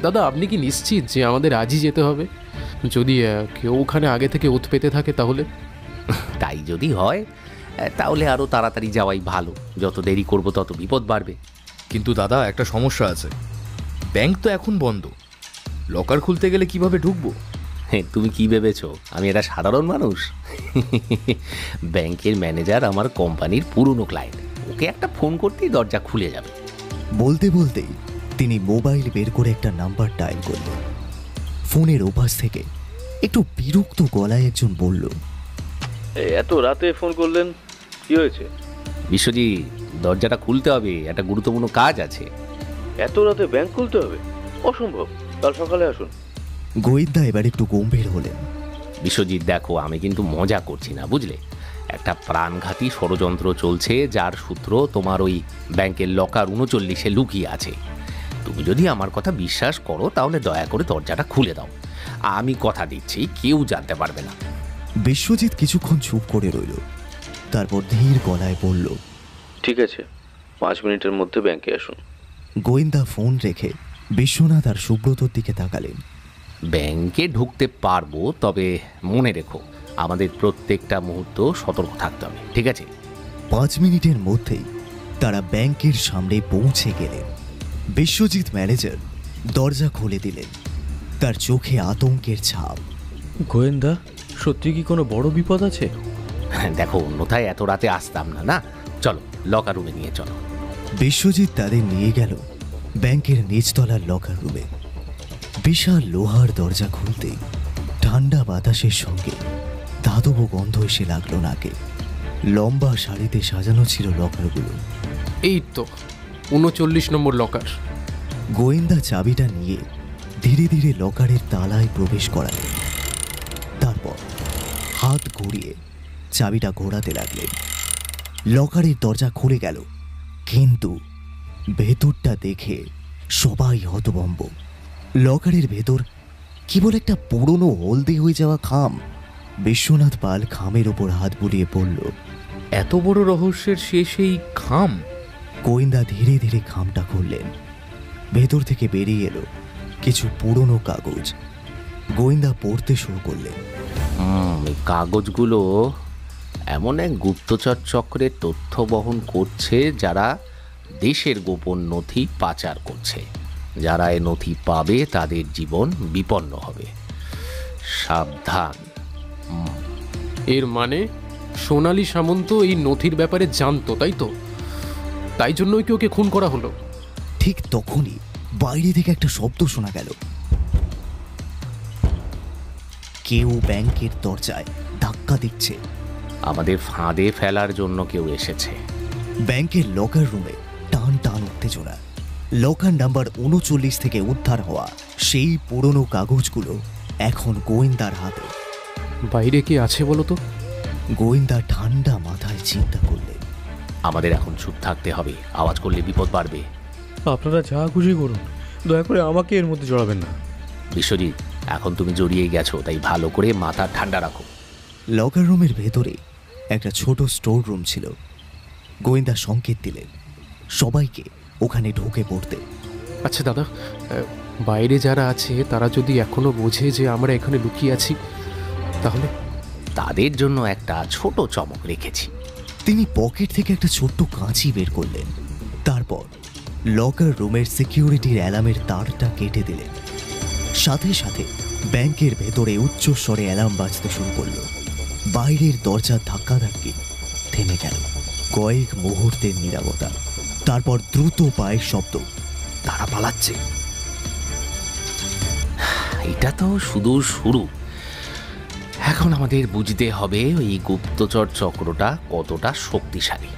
দাদা, আপনি কি নিশ্চিত যে আমাদের আজই যেতে হবে? যদি কেউ ওখানে আগে থেকে ওত পেতে থাকে তাহলে? তাই যদি হয় তাহলে আরও তাড়াতাড়ি যাওয়াই ভালো। যত দেরি করব তত বিপদ বাড়বে। কিন্তু দাদা, একটা সমস্যা আছে। ব্যাংক তো এখন বন্ধ, লকার খুলতে গেলে কিভাবে ঢুকবো? হ্যাঁ, তুমি কি ভেবেছো আমি একটা সাধারণ মানুষ? ব্যাংকের ম্যানেজার আমার কোম্পানির পুরনো ক্লায়েন্ট, ওকে একটা ফোন করতেই দরজা খুলে যাবে। বলতে বলতেই তিনি মোবাইল বের করে একটা নাম্বার ডায়াল করলেন। ফোনের ওপাশ থেকে একটু বিরক্ত গলায় একজন বলল, এত রাতে ফোন করলেন, কি হয়েছে? বিশ্বজিৎ, দরজাটা খুলতে হবে, একটা গুরুত্বপূর্ণ কাজ আছে। এত রাতে ব্যাংক খুলতে হবে? অসম্ভব, কাল সকালে আসুন। গোয়েন্দা এবার একটু গম্ভীর হলেন। বিশ্বজিৎ, দেখো, আমি কিন্তু মজা করছি না, বুঝলে? একটা প্রাণঘাতী ষড়যন্ত্র চলছে, যার সূত্র তোমার ওই ব্যাংকের লকার 39-এ লুকিয়ে আছে। তুমি যদি আমার কথা বিশ্বাস করো তাহলে দয়া করে দরজাটা খুলে দাও। আমি কথা দিচ্ছি কেউ জানতে পারবে না। বিশ্বজিৎ কিছুক্ষণ চুপ করে রইল, তারপর ধীর গলায় বলল, ঠিক আছে, 5 মিনিটের মধ্যে ব্যাংকে আসুন। গোয়েন্দা ফোন রেখে বিশ্বনাথ আর সুব্রতর দিকে তাকালেন। ব্যাংকে ঢুকতে পারবো, তবে মনে রেখো আমাদের প্রত্যেকটা মুহূর্ত সতর্ক থাকতে হবে, ঠিক আছে? 5 মিনিটের মধ্যেই তারা ব্যাংকের সামনে পৌঁছে গেলেন। বিশ্বজিৎ ম্যানেজার দরজা খুলে দিলেন, তার চোখে আতঙ্কের ছাপ। গোয়েন্দা, সত্যি কি কোনো বড় বিপদ আছে? দেখো, অন্যথায় এত রাতে আসতাম না। না, চলো লকার রুমে নিয়ে চলো। বিশ্বজিৎ তাদের নিয়ে গেল ব্যাংকের নিচতলার লকার রুমে। বিশাল লোহার দরজা খুলতেই ঠান্ডা বাতাসের সঙ্গে ধাতব গন্ধ এসে লাগলো নাকে। লম্বা সারিতে সাজানো ছিল লকারগুলো। এই তো 39 নম্বর লকার। গোয়েন্দা চাবিটা নিয়ে ধীরে ধীরে লকারের তালায় প্রবেশ করালেন। তারপর হাত ঘুরিয়ে চাবিটা ঘোরাতে লাগলেন। লকারের দরজা খুলে গেল, কিন্তু ভেতরটা দেখে সবাই হতভম্ব। লকারের ভেতর কেবল একটা পুরনো হলদে হয়ে যাওয়া খাম। বিশ্বনাথ পাল খামের ওপর হাত বুলিয়ে পড়ল, এত বড় রহস্যের শেষেই খাম? গোয়েন্দা ধীরে ধীরে খামটা খুললেন। ভেতর থেকে বেরিয়ে এলো কিছু পুরনো কাগজ। গোয়েন্দা পড়তে শুরু করলেন। এই কাগজগুলো এমন এক গুপ্তচর চক্রের তথ্য বহন করছে, যারা দেশের গোপন নথি পাচার করছে। যারা এ নথি পাবে তাদের জীবন বিপন্ন হবে, সাবধান। এর মানে সোনালী সামন্ত এই নথির ব্যাপারে জানতো, তাই তো? তাই জন্যই কি ওকে খুন করা হলো? ঠিক তখনই বাইরে থেকে একটা শব্দ শোনা গেল। কেউ ব্যাংকের দরজায় ধাক্কা দিচ্ছে। আমাদের ফাঁদে ফেলার জন্য কেউ এসেছে। ব্যাংকের লকার রুমে টান টান উত্তেজনা। লকার নাম্বার 39 থেকে উদ্ধার হওয়া সেই পুরনো কাগজগুলো এখন গোয়েন্দার হাতে। বাইরে কি আছে বলো তো? গোয়েন্দা ঠান্ডা মাথায় চিন্তা করলেন। আমাদের এখন চুপ থাকতে হবে, আওয়াজ করলে বিপদ বাড়বে। আপনারা যা খুশি করুন, দয়া করে আমাকে এর মধ্যে জড়াবেন না। বিশ্বজিৎ, এখন তুমি জড়িয়ে গেছো, তাই ভালো করে মাথা ঠান্ডা রাখো। লকার রুমের ভেতরে একটা ছোট স্টোর রুম ছিল। গোয়েন্দা সংকেত দিলেন সবাইকে ওখানে ঢুকে পড়তে। আচ্ছা দাদা, বাইরে যারা আছে তারা যদি এখনো বোঝে যে আমরা এখানে লুকিয়ে আছি, তাহলে? তাদের জন্য একটা ছোট চমক রেখেছি। তিনি পকেট থেকে একটা ছোট্ট কাঁচি বের করলেন। তারপর লকার রুমের সিকিউরিটির অ্যালার্মের তারটা কেটে দিলেন। সাথে সাথে ব্যাংকের ভেতরে উচ্চস্বরে অ্যালার্ম বাজতে শুরু করল। বাইরের দরজা ধাক্কাধাক্কি থেমে গেল। কয়েক মুহূর্তের নীরবতা, তারপর দ্রুত পায়ের শব্দ। তারা পালাচ্ছে। এটা তো শুধু শুরু। এখন আমাদের বুঝতে হবে এই গুপ্তচর চক্রটা কতটা শক্তিশালী।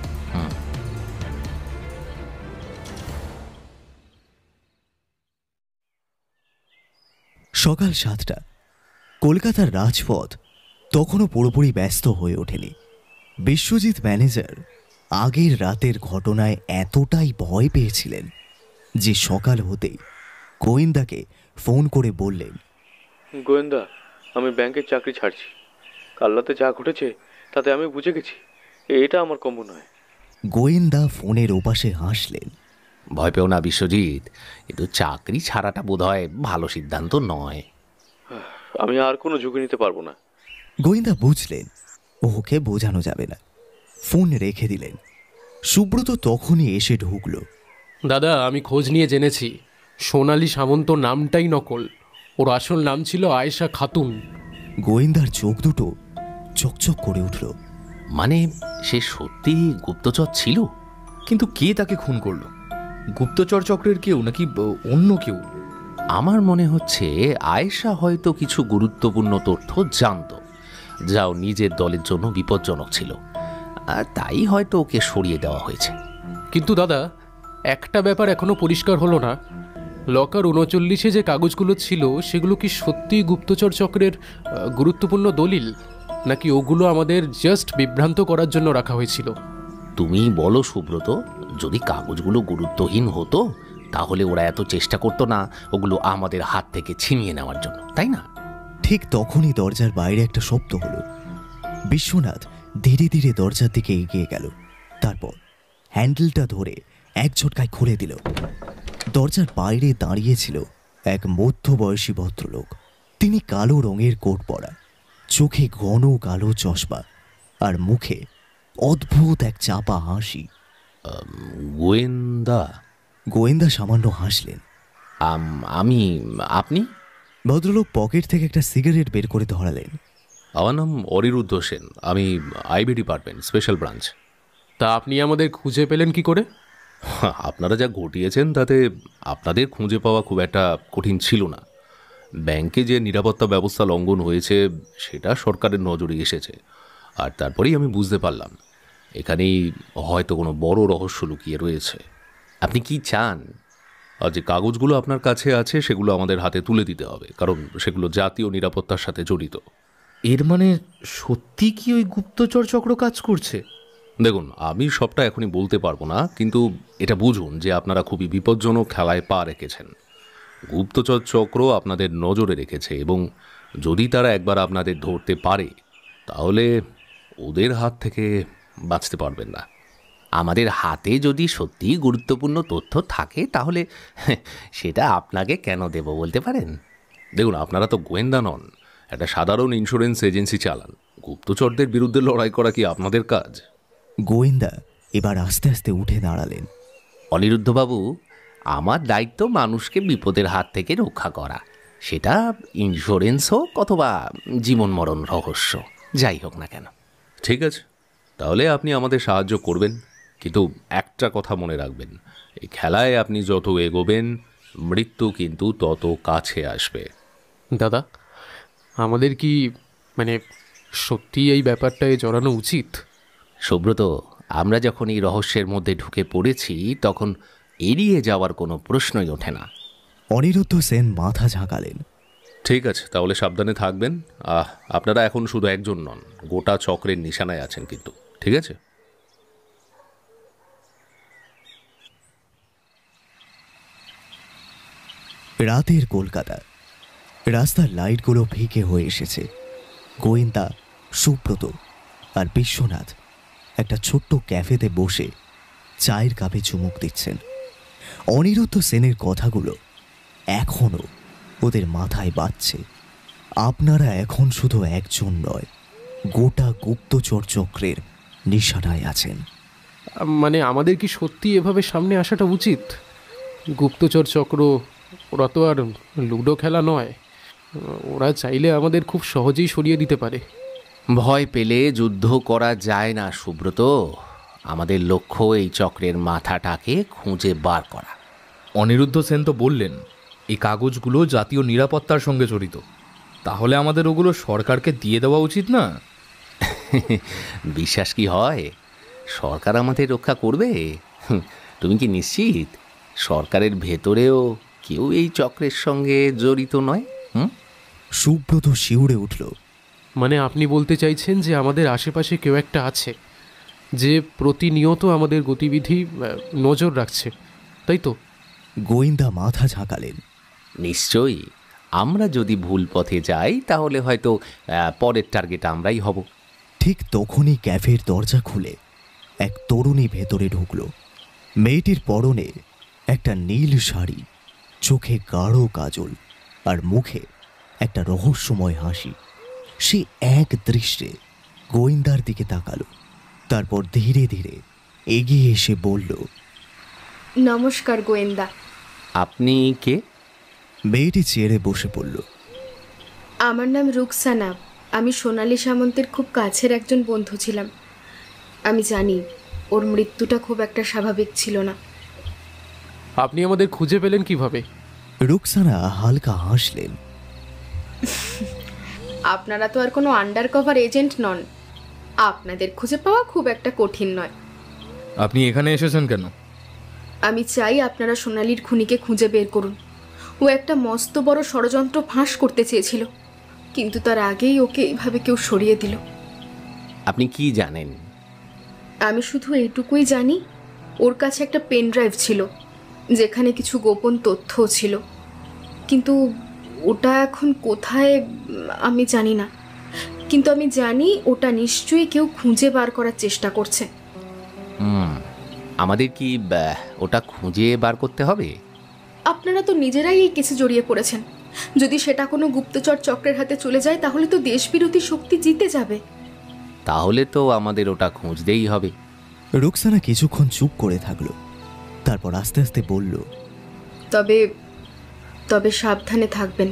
সকাল 7টা। কলকাতার রাজপথ তখনও পুরোপুরি ব্যস্ত হয়ে ওঠেনি। বিশ্বজিৎ ম্যানেজার আগের রাতের ঘটনায় এতটাই ভয় পেয়েছিলেন যে সকাল হতেই গোয়েন্দাকে ফোন করে বললেন, গোয়েন্দা, আমি ব্যাংকের চাকরি ছাড়ছি। কাল রাতে যা ঘটেছে তাতে আমি বুঝে গেছি এটা আমার কম্য নয়। গোয়েন্দা ফোনের ওপাশে হাসলেন। ভয় পেও না বিশ্বজিৎ, কিন্তু চাকরি ছাড়াটা বোধহয় ভালো সিদ্ধান্ত নয়। আমি আর কোনো ঝুঁকি নিতে পারবো না। গোয়েন্দা বুঝলেন ওকে বোঝানো যাবে না। ফোন রেখে দিলেন। সুব্রত তখনই এসে ঢুকল। দাদা, আমি খোঁজ নিয়ে জেনেছি সোনালী সামন্ত নামটাই নকল। ওর আসল নাম ছিল আয়েশা খাতুন। গোয়েন্দার চোখ দুটো চকচক করে উঠল। মানে সে সত্যি গুপ্তচর ছিল? কিন্তু কে তাকে খুন করলো? গুপ্তচর চক্রের কেউ নাকি অন্য কেউ? আমার মনে হচ্ছে আয়েশা হয়তো কিছু গুরুত্বপূর্ণ তথ্য জানত, যাও নিজের দলের জন্য বিপজ্জনক ছিল, আর তাই হয়তো ওকে সরিয়ে দেওয়া হয়েছে। কিন্তু দাদা, একটা ব্যাপার এখনো পরিষ্কার হলো না। লকার 39-এ যে কাগজগুলো ছিল সেগুলো কি সত্যি গুপ্তচর চক্রের গুরুত্বপূর্ণ দলিল, নাকি ওগুলো আমাদের জাস্ট বিভ্রান্ত করার জন্য রাখা হয়েছিল? তুমি বলো সুব্রত, যদি কাগজগুলো গুরুত্বহীন হতো তাহলে ওরা এত চেষ্টা করতো না ওগুলো আমাদের হাত থেকে ছিনিয়ে নেওয়ার জন্য, তাই না? ঠিক তখনই দরজার বাইরে একটা শব্দ হলো। বিশ্বনাথ ধীরে ধীরে দরজার দিকে এগিয়ে গেল। তারপর হ্যান্ডেলটা ধরে এক ঝটকায় খুলে দিল। দরজার বাইরে দাঁড়িয়েছিল এক মধ্যবয়সী ভদ্রলোক। তিনি কালো রঙের কোট পরা, চোখে ঘন কালো চশমা, আর মুখে অদ্ভুত এক চাপা হাসি। গোয়েন্দা? গোয়েন্দা সামান্য হাসলেন। আপনি? ভদ্রলোক পকেট থেকে একটা সিগারেট বের করে ধরালেন। আমার নাম অনিরুদ্ধ সেন, আমি আইবি ডিপার্টমেন্ট, স্পেশাল ব্রাঞ্চ। তা আপনি আমাদের খুঁজে পেলেন কি করে? আপনারা যা ঘটিয়েছেন তাতে আপনাদের খুঁজে পাওয়া খুব একটা কঠিন ছিল না। ব্যাংকে যে নিরাপত্তা ব্যবস্থা লঙ্ঘন হয়েছে সেটা সরকারের নজরে এসেছে, আর তারপরেই আমি বুঝতে পারলাম এখানেই হয়তো কোনো বড় রহস্য লুকিয়ে রয়েছে। আপনি কি চান? আর যে কাগজগুলো আপনার কাছে আছে সেগুলো আমাদের হাতে তুলে দিতে হবে, কারণ সেগুলো জাতীয় নিরাপত্তার সাথে জড়িত। এর মানে সত্যি কি ওই গুপ্তচর চক্র কাজ করছে? দেখুন, আমি সবটা এখনই বলতে পারবো না, কিন্তু এটা বুঝুন যে আপনারা খুবই বিপজ্জনক খেলায় পা রেখেছেন। গুপ্তচর চক্র আপনাদের নজরে রেখেছে, এবং যদি তারা একবার আপনাদের ধরতে পারে তাহলে ওদের হাত থেকে বাঁচতে পারবেন না। আমাদের হাতে যদি সত্যিই গুরুত্বপূর্ণ তথ্য থাকে তাহলে সেটা আপনাকে কেন দেব বলতে পারেন? দেখুন, আপনারা তো গোয়েন্দা নন, একটা সাধারণ ইন্স্যুরেন্স এজেন্সি চালান। গুপ্তচরদের বিরুদ্ধে লড়াই করা কি আপনাদের কাজ? গোয়েন্দা এবার আস্তে আস্তে উঠে দাঁড়ালেন। অনিরুদ্ধবাবু, আমার দায়িত্ব মানুষকে বিপদের হাত থেকে রক্ষা করা, সেটা ইন্স্যুরেন্স হোক অথবা জীবন মরণ রহস্য, যাই হোক না কেন। ঠিক আছে, তাহলে আপনি আমাদের সাহায্য করবেন, কিন্তু একটা কথা মনে রাখবেন, এই খেলায় আপনি যত এগোবেন মৃত্যু কিন্তু তত কাছে আসবে। দাদা, আমাদের কি সত্যি এই ব্যাপারটায় জড়ানো উচিত? সুব্রত, আমরা যখন এই রহস্যের মধ্যে ঢুকে পড়েছি তখন এড়িয়ে যাওয়ার কোনো প্রশ্নই ওঠে না। অনিরুদ্ধ সেন মাথা ঝাঁকালেন। ঠিক আছে, তাহলে সাবধানে থাকবেন। আপনারা এখন শুধু একজন নন, গোটা চক্রের নিশানায় আছেন কিন্তু, ঠিক আছে? রাতের কলকাতা, রাস্তার লাইটগুলো ফিকে হয়ে এসেছে। গোয়েন্দা, সুব্রত আর বিশ্বনাথ একটা ছোট্ট ক্যাফেতে বসে চায়ের কাপে চুমুক দিচ্ছেন। অনিরুদ্ধ সেনের কথাগুলো এখনো ওদের মাথায় বাজছে। আপনারা এখন শুধু একজন নয়, গোটা গুপ্তচর চক্রের নিশানায় আছেন। আমাদের কি সত্যি এভাবে সামনে আসাটা উচিত? গুপ্তচর চক্র, ওরা তো আর লুডো খেলা নয়। ওরা চাইলে আমাদের খুব সহজেই সরিয়ে দিতে পারে। ভয় পেলে যুদ্ধ করা যায় না সুব্রত। আমাদের লক্ষ্য এই চক্রের মাথাটাকে খুঁজে বার করা। অনিরুদ্ধ সেন তো বললেন এই কাগজগুলো জাতীয় নিরাপত্তার সঙ্গে জড়িত, তাহলে আমাদের ওগুলো সরকারকে দিয়ে দেওয়া উচিত না? বিশ্বাস কি হয় সরকার আমাদের রক্ষা করবে? তুমি কি নিশ্চিত সরকারের ভেতরেও কেউ এই চক্রের সঙ্গে জড়িত নয়? সুব্রত শিউরে উঠল। আপনি বলতে চাইছেন যে আমাদের আশেপাশে কেউ একটা আছে যে প্রতিনিয়ত আমাদের গতিবিধি নজর রাখছে, তাই তো? গোয়েন্দা মাথা ঝাঁকালেন। নিশ্চয়ই। আমরা যদি ভুল পথে যাই তাহলে হয়তো পরের টার্গেট আমরাই হব। ঠিক তখনই ক্যাফের দরজা খুলে এক তরুণী ভেতরে ঢুকল। মেয়েটির পরনে একটা নীল শাড়ি, চোখে গাঢ় কাজল, আর মুখে একটা রহস্যময় হাসি। সে এক দৃষ্টে গোয়েন্দার দিকে তাকালো, তারপর ধীরে ধীরে এগিয়ে এসে বলল, নমস্কার গোয়েন্দা। আপনি কে? মেয়েটি চেয়ারে বসে পড়ল। আমার নাম রুকসানা। আমি সোনালী সামন্তের খুব কাছের একজন বন্ধু ছিলাম। আমি জানি ওর মৃত্যুটা খুব একটা স্বাভাবিক ছিল না। আপনি আমাদের খুঁজে পেলেন কিভাবে? রুকসানা হালকা হাসলেন। আপনারা তো আর কোনো আন্ডার কভার এজেন্ট নন, আপনাদের খুঁজে পাওয়া খুব একটা কঠিন নয়। আপনি এখানে এসেছেন কেন? আমি চাই আপনারা সোনালীর খুনিকে খুঁজে বের করুন। ও একটা মস্ত বড় ষড়যন্ত্র ফাঁস করতে চেয়েছিল, কিন্তু তার আগেই ওকে এইভাবে কেউ সরিয়ে দিল। আপনি কি জানেন? আমি শুধু এইটুকুই জানি, ওর কাছে একটা পেন ড্রাইভ ছিল যেখানে কিছু গোপন তথ্যও ছিল, কিন্তু ওটা এখন কোথায় আমি জানি না। কিন্তু আমি জানি ওটা নিশ্চয়ই কেউ খুঁজে বার করার চেষ্টা করছে। আমাদের কি ওটা খুঁজে বার করতে হবে? আপনারা তো নিজেরাই এই কেসে জড়িয়ে পড়েছেন। যদি সেটা কোনো গুপ্তচর চক্রের হাতে চলে যায় তাহলে তো দেশবিরোধী শক্তি জিতে যাবে। তাহলে তো আমাদের ওটা খুঁজতেই হবে। রুকসানা কিছুক্ষণ চুপ করে থাকলো, তারপর আস্তে আস্তে বলল, তবে তবে সাবধানে থাকবেন।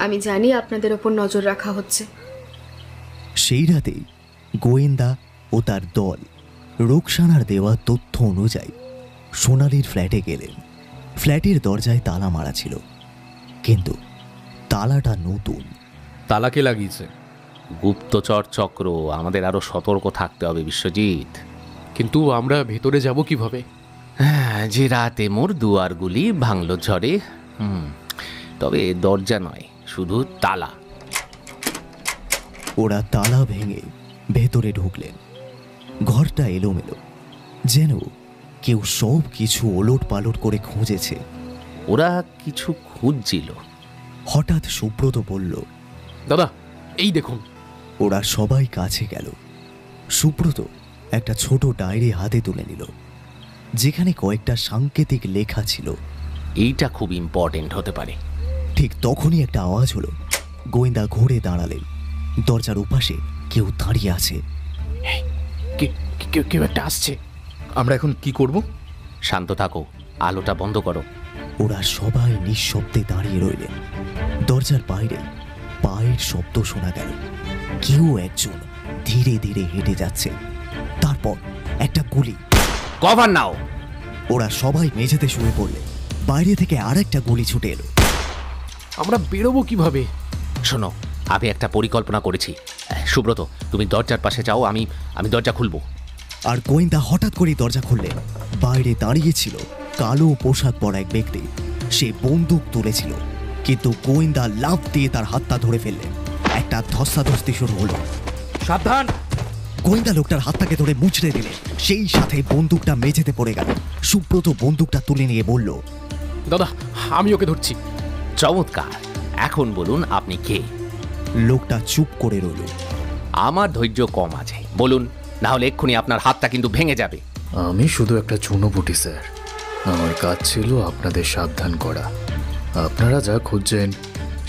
আমি জানি আপনাদের ওপর নজর রাখা হচ্ছে। সেই রাতেই গোয়েন্দা ও তার দল রুকসানার দেওয়া তথ্য অনুযায়ী সোনালির ফ্ল্যাটে গেলেন। ফ্ল্যাটের দরজায় তালা মারা ছিল, কিন্তু তালাটা নতুন। তালা কে লাগিয়েছে? গুপ্তচর চক্র। আমাদের আরো সতর্ক থাকতে হবে বিশ্বজিৎ। কিন্তু আমরা ভেতরে যাব কিভাবে? হ্যাঁ, যে রাতে মোর দুয়ারগুলি ভাঙল ঝড়ে। তবে দরজা নয়, শুধু তালা। ওরা তালা ভেঙে ভেতরে ঢুকলেন। ঘরটা এলোমেলো, যেন কেউ সব কিছু ওলট পালট করে খুঁজেছে। ওরা কিছু খুঁজছিল। হঠাৎ সুব্রত বলল, দাদা এই দেখুন। ওরা সবাই কাছে গেল। সুব্রত একটা ছোট ডায়েরি হাতে তুলে নিল, যেখানে কয়েকটা সাংকেতিক লেখা ছিল। এইটা খুব ইম্পর্টেন্ট হতে পারে। ঠিক তখনই একটা আওয়াজ হলো। গোয়েন্দা ঘুরে দাঁড়ালেন। দরজার উপাশে কেউ দাঁড়িয়ে আছে। কেউ একটা আসছে। আমরা এখন কি করব? শান্ত থাকো, আলোটা বন্ধ করো। ওরা সবাই নিঃশব্দে দাঁড়িয়ে রইলেন। দরজার বাইরে পায়ের শব্দ শোনা গেল। কেউ একজন ধীরে ধীরে হেঁটে যাচ্ছে। তারপর একটা গুলি। কভার নাও। ওরা সবাই মেঝেতে শুয়ে পড়লে বাইরে থেকে আর একটা গুলি ছুটে এলো। আমরা বেরোবো কিভাবে? শোনো, আমি একটা পরিকল্পনা করেছি। সুব্রত, তুমি দরজার পাশে যাও, আমি দরজা খুলবো। আর গোয়েন্দা হঠাৎ করে দরজা খুললেন। বাইরে দাঁড়িয়ে ছিল কালো পোশাক পরা এক ব্যক্তি। সে বন্দুক তুলেছিল, কিন্তু গোয়েন্দা লাফ দিয়ে তার হাতটা ধরে ফেললেন। একটা ধস্তাধস্তি শুরু হলো। সাবধান! গোয়েন্দা লোকটার হাতটাকে ধরে মুচড়ে দিলে সেই সাথে বন্দুকটা মেঝেতে পড়ে গেল। সুব্রত বন্দুকটা তুলে নিয়ে বলল, দাদা আমি ওকে ধরছি। চমৎকার। এখন বলুন আপনি কে? লোকটা চুপ করে রইল। আমার ধৈর্য কম আছে, বলুন, না হলে এক্ষুনি আপনার হাতটা কিন্তু ভেঙে যাবে। আমি শুধু একটা চুনোপুটি স্যার। আমার কাজ ছিল আপনাদের সাবধান করা। আপনারা যা খুঁজছেন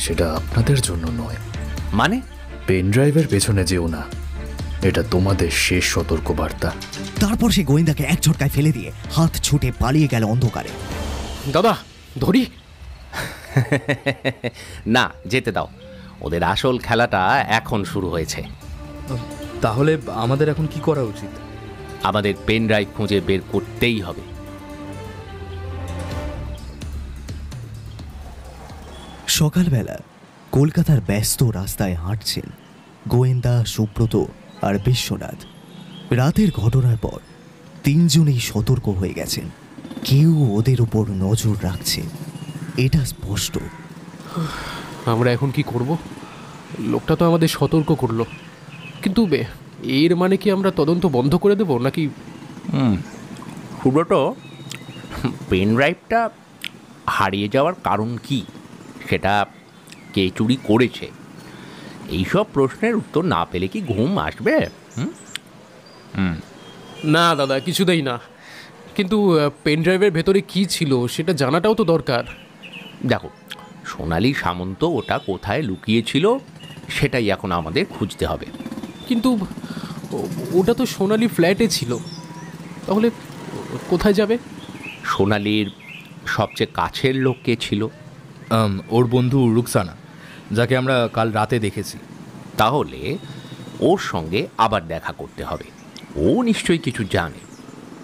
সেটা আপনাদের জন্য নয়। মানে? পেন ড্রাইভের পেছনে যেও না, এটা তোমাদের শেষ সতর্ক বার্তা। তারপর সে গোয়েন্দাকে এক ঝটকায় ফেলে দিয়ে হাত ছুটে পালিয়ে গেল অন্ধকারে। দাদা ধরি। না, যেতে দাও। ওদের আসল খেলাটা এখন শুরু হয়েছে। তাহলে আমাদের এখন কি করা উচিত? আমাদের পেন ড্রাইভ খুঁজে বের করতেই হবে। সকালবেলা কলকাতার ব্যস্ত রাস্তায় হাঁটছেন গোয়েন্দা, সুব্রত আর বিশ্বনাথ। রাতের ঘটনার পর তিনজনেই সতর্ক হয়ে গেছেন। কেউ ওদের উপর নজর রাখছে, এটা স্পষ্ট। আমরা এখন কি করব? লোকটা তো আমাদের সতর্ক করলো, কিন্তু এর মানে কি আমরা তদন্ত বন্ধ করে দেব নাকি? সুব্রত, পেন ড্রাইভটা হারিয়ে যাওয়ার কারণ কি, সেটা কে চুরি করেছে, এইসব প্রশ্নের উত্তর না পেলে কি ঘুম আসবে? না দাদা, কিছুতেই না। কিন্তু পেন ড্রাইভের ভেতরে কি ছিল সেটা জানাটাও তো দরকার। দেখো, সোনালি সামন্ত ওটা কোথায় লুকিয়েছিল সেটাই এখন আমাদের খুঁজতে হবে। কিন্তু ওটা তো সোনালি ফ্ল্যাটে ছিল, তাহলে কোথায় যাবে? সোনালির সবচেয়ে কাছের লোক কে ছিল? ওর বন্ধু রুকসানা, যাকে আমরা কাল রাতে দেখেছি। তাহলে ওর সঙ্গে আবার দেখা করতে হবে। ও নিশ্চয়ই কিছু জানে।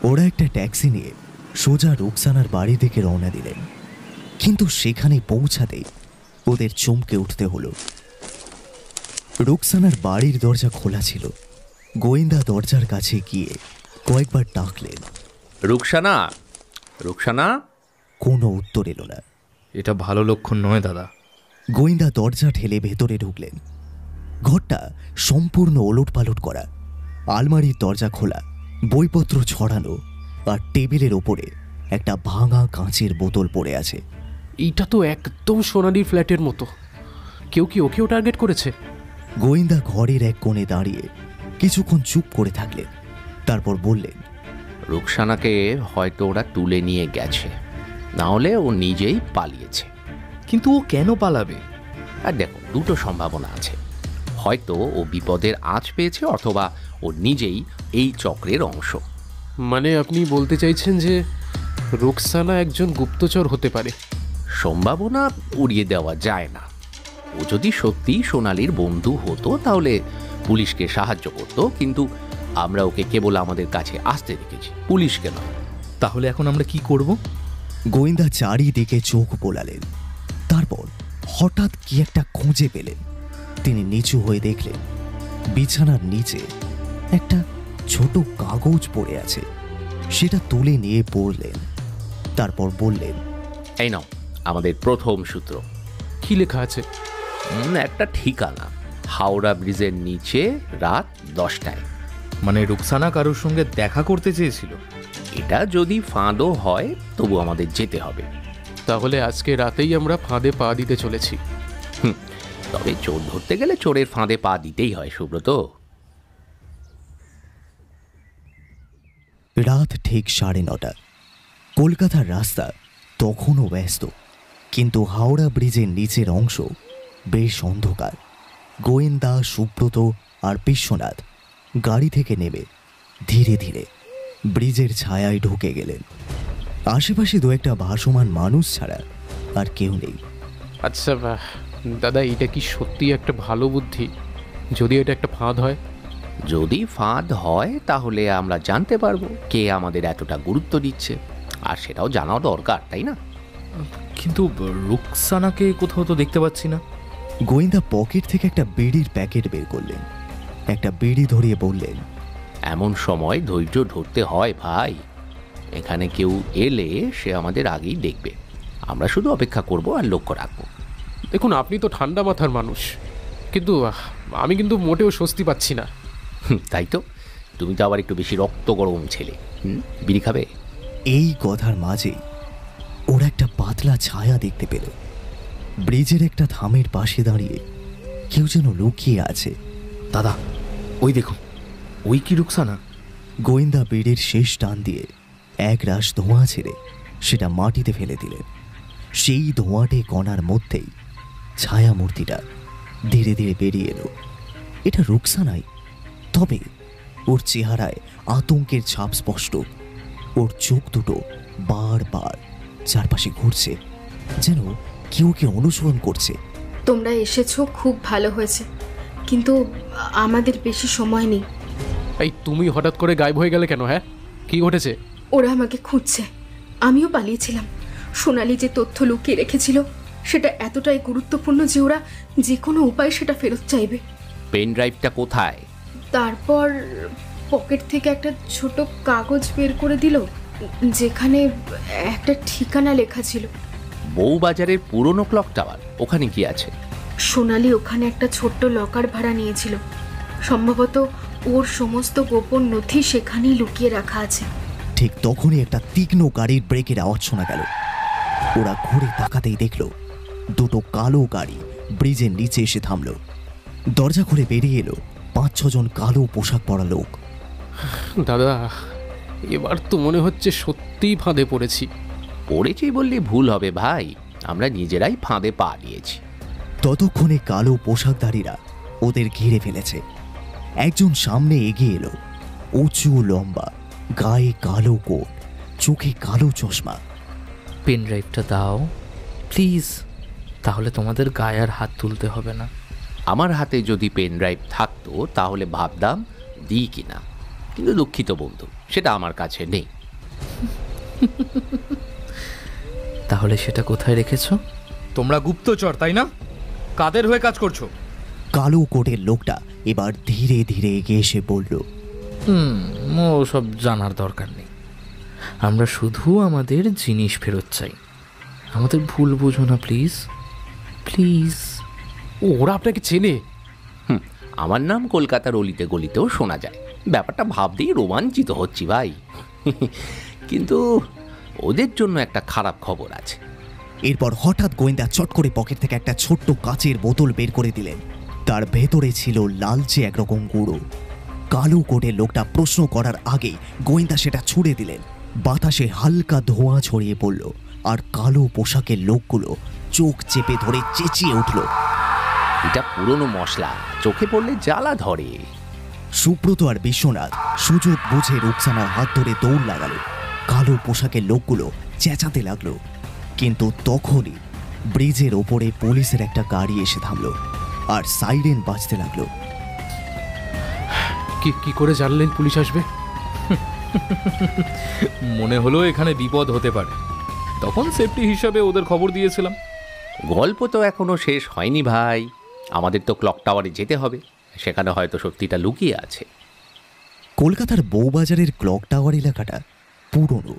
ওরা একটা ট্যাক্সি নিয়ে সোজা রুকসানার বাড়ি থেকে রওনা দিলেন, কিন্তু সেখানে পৌঁছাতেই ওদের চমকে উঠতে হলো। রুকসানার বাড়ির দরজা খোলা ছিল। গোয়েন্দা দরজার কাছে গিয়ে কয়েকবার ডাকলেন, রুকসানা, রুকসানা। কোনো উত্তর এলো না। এটা ভালো লক্ষণ নয় দাদা। গোয়েন্দা দরজা ঠেলে ভেতরে ঢুকলেন। ঘরটা সম্পূর্ণ ওলটপালট করা। আলমারির দরজা খোলা, বইপত্র ছড়ানো, আর টেবিলের ওপরে একটা ভাঙা কাঁচের বোতল পড়ে আছে। এইটা তো একদম সোনালির ফ্ল্যাটের মতো। কেউ কি ওকেও টার্গেট করেছে? গোয়েন্দা ঘরের এক কোণে দাঁড়িয়ে কিছুক্ষণ চুপ করে থাকলেন, তারপর বললেন, রুকসানাকে হয়তো ওরা তুলে নিয়ে গেছে, না হলে ও নিজেই পালিয়েছে। কিন্তু ও কেন পালাবে? আর দেখো, দুটো সম্ভাবনা আছে। হয়তো ও বিপদের আঁচ পেয়েছে, অথবা ও নিজেই এই চক্রের অংশ। মানে আপনি বলতে চাইছেন যে রুকসানা একজন গুপ্তচর হতে পারে? সম্ভাবনা উড়িয়ে দেওয়া যায় না। ও যদি সত্যি সোনালির বন্ধু হতো তাহলে পুলিশকে সাহায্য করতো, কিন্তু আমরা ওকে কেবল আমাদের কাছে আসতে দেখেছি, পুলিশকে নয়। তাহলে এখন আমরা কি করব? গোয়েন্দা চারিদিকে চোখ বোলালেন। তারপর হঠাৎ কি একটা খুঁজে পেলেন। তিনি নিচু হয়ে দেখলেন বিছানার নিচে একটা ছোট কাগজ পড়ে আছে। সেটা তুলে নিয়ে পড়লেন। তারপর বললেন, এই নাও আমাদের প্রথম সূত্র। কি লেখা আছে? একটা ঠিকানা, হাওড়া ব্রিজের নিচে, রাত 10টায়। মানে রুকসানা কারোর সঙ্গে দেখা করতে চেয়েছিল? এটা যদি ফাঁদও হয় তবু আমাদের যেতে হবে। তাহলে আজকে রাতেই আমরা ফাঁদে পা দিতে চলেছি। তবে চোর ধরতে গেলে চোরের ফাঁদে পা দিতেই হয়, সুব্রত। রাত ঠিক 9:30। কলকাতার রাস্তা তখনও ব্যস্ত, কিন্তু হাওড়া ব্রিজের নিচের অংশ বেশ অন্ধকার। গোয়েন্দা, সুব্রত আর বিশ্বনাথ গাড়ি থেকে নেমে ধীরে ধীরে ব্রিজের ছায়ায় ঢুকে গেলেন। আশেপাশে দু একটা ভাসমান মানুষ ছাড়া আর কেউ নেই। আচ্ছা দাদা, এটা কি সত্যি একটা ভালো বুদ্ধি? যদি এটা একটা ফাঁদ হয়? যদি ফাঁদ হয় তাহলে আমরা জানতে পারবো কে আমাদের এতটা গুরুত্ব দিচ্ছে, আর সেটাও জানাও দরকার, তাই না? কিন্তু রুকসানাকে কোথাও তো দেখতে পাচ্ছি না। গোয়েন্দা পকেট থেকে একটা বিড়ির প্যাকেট বের করলেন। একটা বিড়ি ধরিয়ে বললেন, এমন সময় ধৈর্য ধরতে হয় ভাই। এখানে কেউ এলে সে আমাদের আগেই দেখবে, আমরা শুধু অপেক্ষা করব আর লক্ষ্য রাখবো। দেখুন, আপনি তো ঠান্ডা মাথার মানুষ, কিন্তু আমি কিন্তু মোটেও স্বস্তি পাচ্ছি না। তাই তো, তুমি তো আবার একটু বেশি রক্ত গরম ছেলে। বিড়ি খাবে? এই কথার মাঝেই ওরা একটা পাতলা ছায়া দেখতে পেল। ব্রিজের একটা থামের পাশে দাঁড়িয়ে কেউ যেন লুকিয়ে আছে। দাদা, ওই দেখুন, ওই কি রুকসানা? গোয়েন্দা বিড়ির শেষ টান দিয়ে এক রাশ ধোঁয়া ছেড়ে সেটা মাটিতে ফেলে দিলেন। সেই ধোঁয়াটে কণার মধ্যেই ছায়া মূর্তিটা ধীরে ধীরে বেরিয়ে এলো। এটা রুকসানাই, তবে ওর চেহারায় আতঙ্কের ছাপ স্পষ্ট। ওর চোখ দুটো বারবার চারপাশে ঘুরছে, যেন কেউ কে অনুসরণ করছে। তোমরা এসেছো, খুব ভালো হয়েছে, কিন্তু আমাদের বেশি সময় নেই। এই তুমি হঠাৎ করে গায়েব হয়ে গেলে কেন? হ্যাঁ, কি ঘটেছে? ওরা আমাকে খুঁজছে, আমিও পালিয়েছিলাম। সোনালি যে তথ্য লুকিয়ে রেখেছিল সেটা এতটাই গুরুত্বপূর্ণ যে ওরা যে কোনো উপায়ে সেটা ফেরত চাইবে। পেন ড্রাইভটা কোথায়? তারপর পকেট থেকে একটা ছোট কাগজ বের করে দিল, যেখানে একটা ঠিকানা লেখা ছিল। বউবাজারের পুরনো ক্লক টাওয়ার, ওখানে কি আছে? সোনালি ওখানে একটা ছোট্ট লকার ভাড়া নিয়েছিল। সম্ভবত ওর সমস্ত গোপন নথি সেখানেই লুকিয়ে রাখা আছে। ঠিক তখনই একটা তীক্ষ্ণ গাড়ির ব্রেকের আওয়াজ শোনা গেল। ওরা ঘুরে তাকাতেই দেখল দুটো কালো গাড়ি ব্রিজের নিচে এসে থামল। দরজা খুলে বেরিয়ে এলো 5-6 জন কালো পোশাক পরা লোক। দাদা, এবার তো মনে হচ্ছে সত্যিই ফাঁদে পড়েছি। পড়েছি বললে ভুল হবে ভাই, আমরা নিজেরাই ফাঁদে পা দিয়েছি। ততক্ষণে কালো পোশাকধারীরা ওদের ঘিরে ফেলেছে। একজন সামনে এগিয়ে এলো, উঁচু লম্বা, গায়ে কালো কোট, চোখে কালো চশমা। পেন ড্রাইভটা দাও প্লিজ, তাহলে তোমাদের গায়ে আর হাত তুলতে হবে না। আমার হাতে যদি পেন ড্রাইভ থাকতো তাহলে ভাবতাম দিই কিনা, কিন্তু দুঃখিত বন্ধু, সেটা আমার কাছে নেই। তাহলে সেটা কোথায় রেখেছো? তোমরা গুপ্তচর, তাই না? কাদের হয়ে কাজ করছো? কালো কোটের লোকটা এবার ধীরে ধীরে এগিয়ে এসে বলল, ও সব জানার দরকার নেই, আমরা শুধু আমাদের জিনিস ফেরত চাই। আমাদের ভুল বোঝো না প্লিজ, প্লিজ। ওরা আপনাকে চেনে? আমার নাম কলকাতার অলিতে গলিতেও শোনা যায়। ব্যাপারটা ভাবতেই রোমাঞ্চিত হচ্ছি ভাই। কিন্তু ওদের জন্য একটা খারাপ খবর আছে। এরপর হঠাৎ গোয়েন্দা চট করে পকেট থেকে একটা ছোট্ট কাচের বোতল বের করে দিলেন। তার ভেতরে ছিল লালচে একরকম গুঁড়ো। কালো কোটের লোকটা প্রশ্ন করার আগেই গোয়েন্দা সেটা ছুঁড়ে দিলেন। বাতাসে হালকা ধোঁয়া ছড়িয়ে পড়ল আর কালো পোশাকের লোকগুলো চোখ চেপে ধরে চেঁচিয়ে উঠল, এটা পুরনো মশলা, চোখে পড়লে জ্বালা ধরে। সুব্রত আর বিশ্বনাথ সুযোগ বুঝে রুকসানার হাত ধরে দৌড় লাগালো। কালো পোশাকের লোকগুলো চেঁচাতে লাগলো, কিন্তু তখনই ব্রিজের ওপরে পুলিশের একটা গাড়ি এসে থামলো আর সাইরেন বাজতে লাগলো। কি করে জানলেন পুলিশ আসবে? মনে হলো এখানে বিপদ হতে পারে, তখন সেফটি হিসাবে ওদের খবর দিয়েছিলাম। গল্প তো এখনো শেষ হয়নি ভাই, আমাদের তো ক্লক টাওয়ারে যেতে হবে, সেখানে হয়তো সত্যিটা লুকিয়ে আছে। কলকাতার বউবাজারের ক্লক টাওয়ার এলাকাটা পুরনো,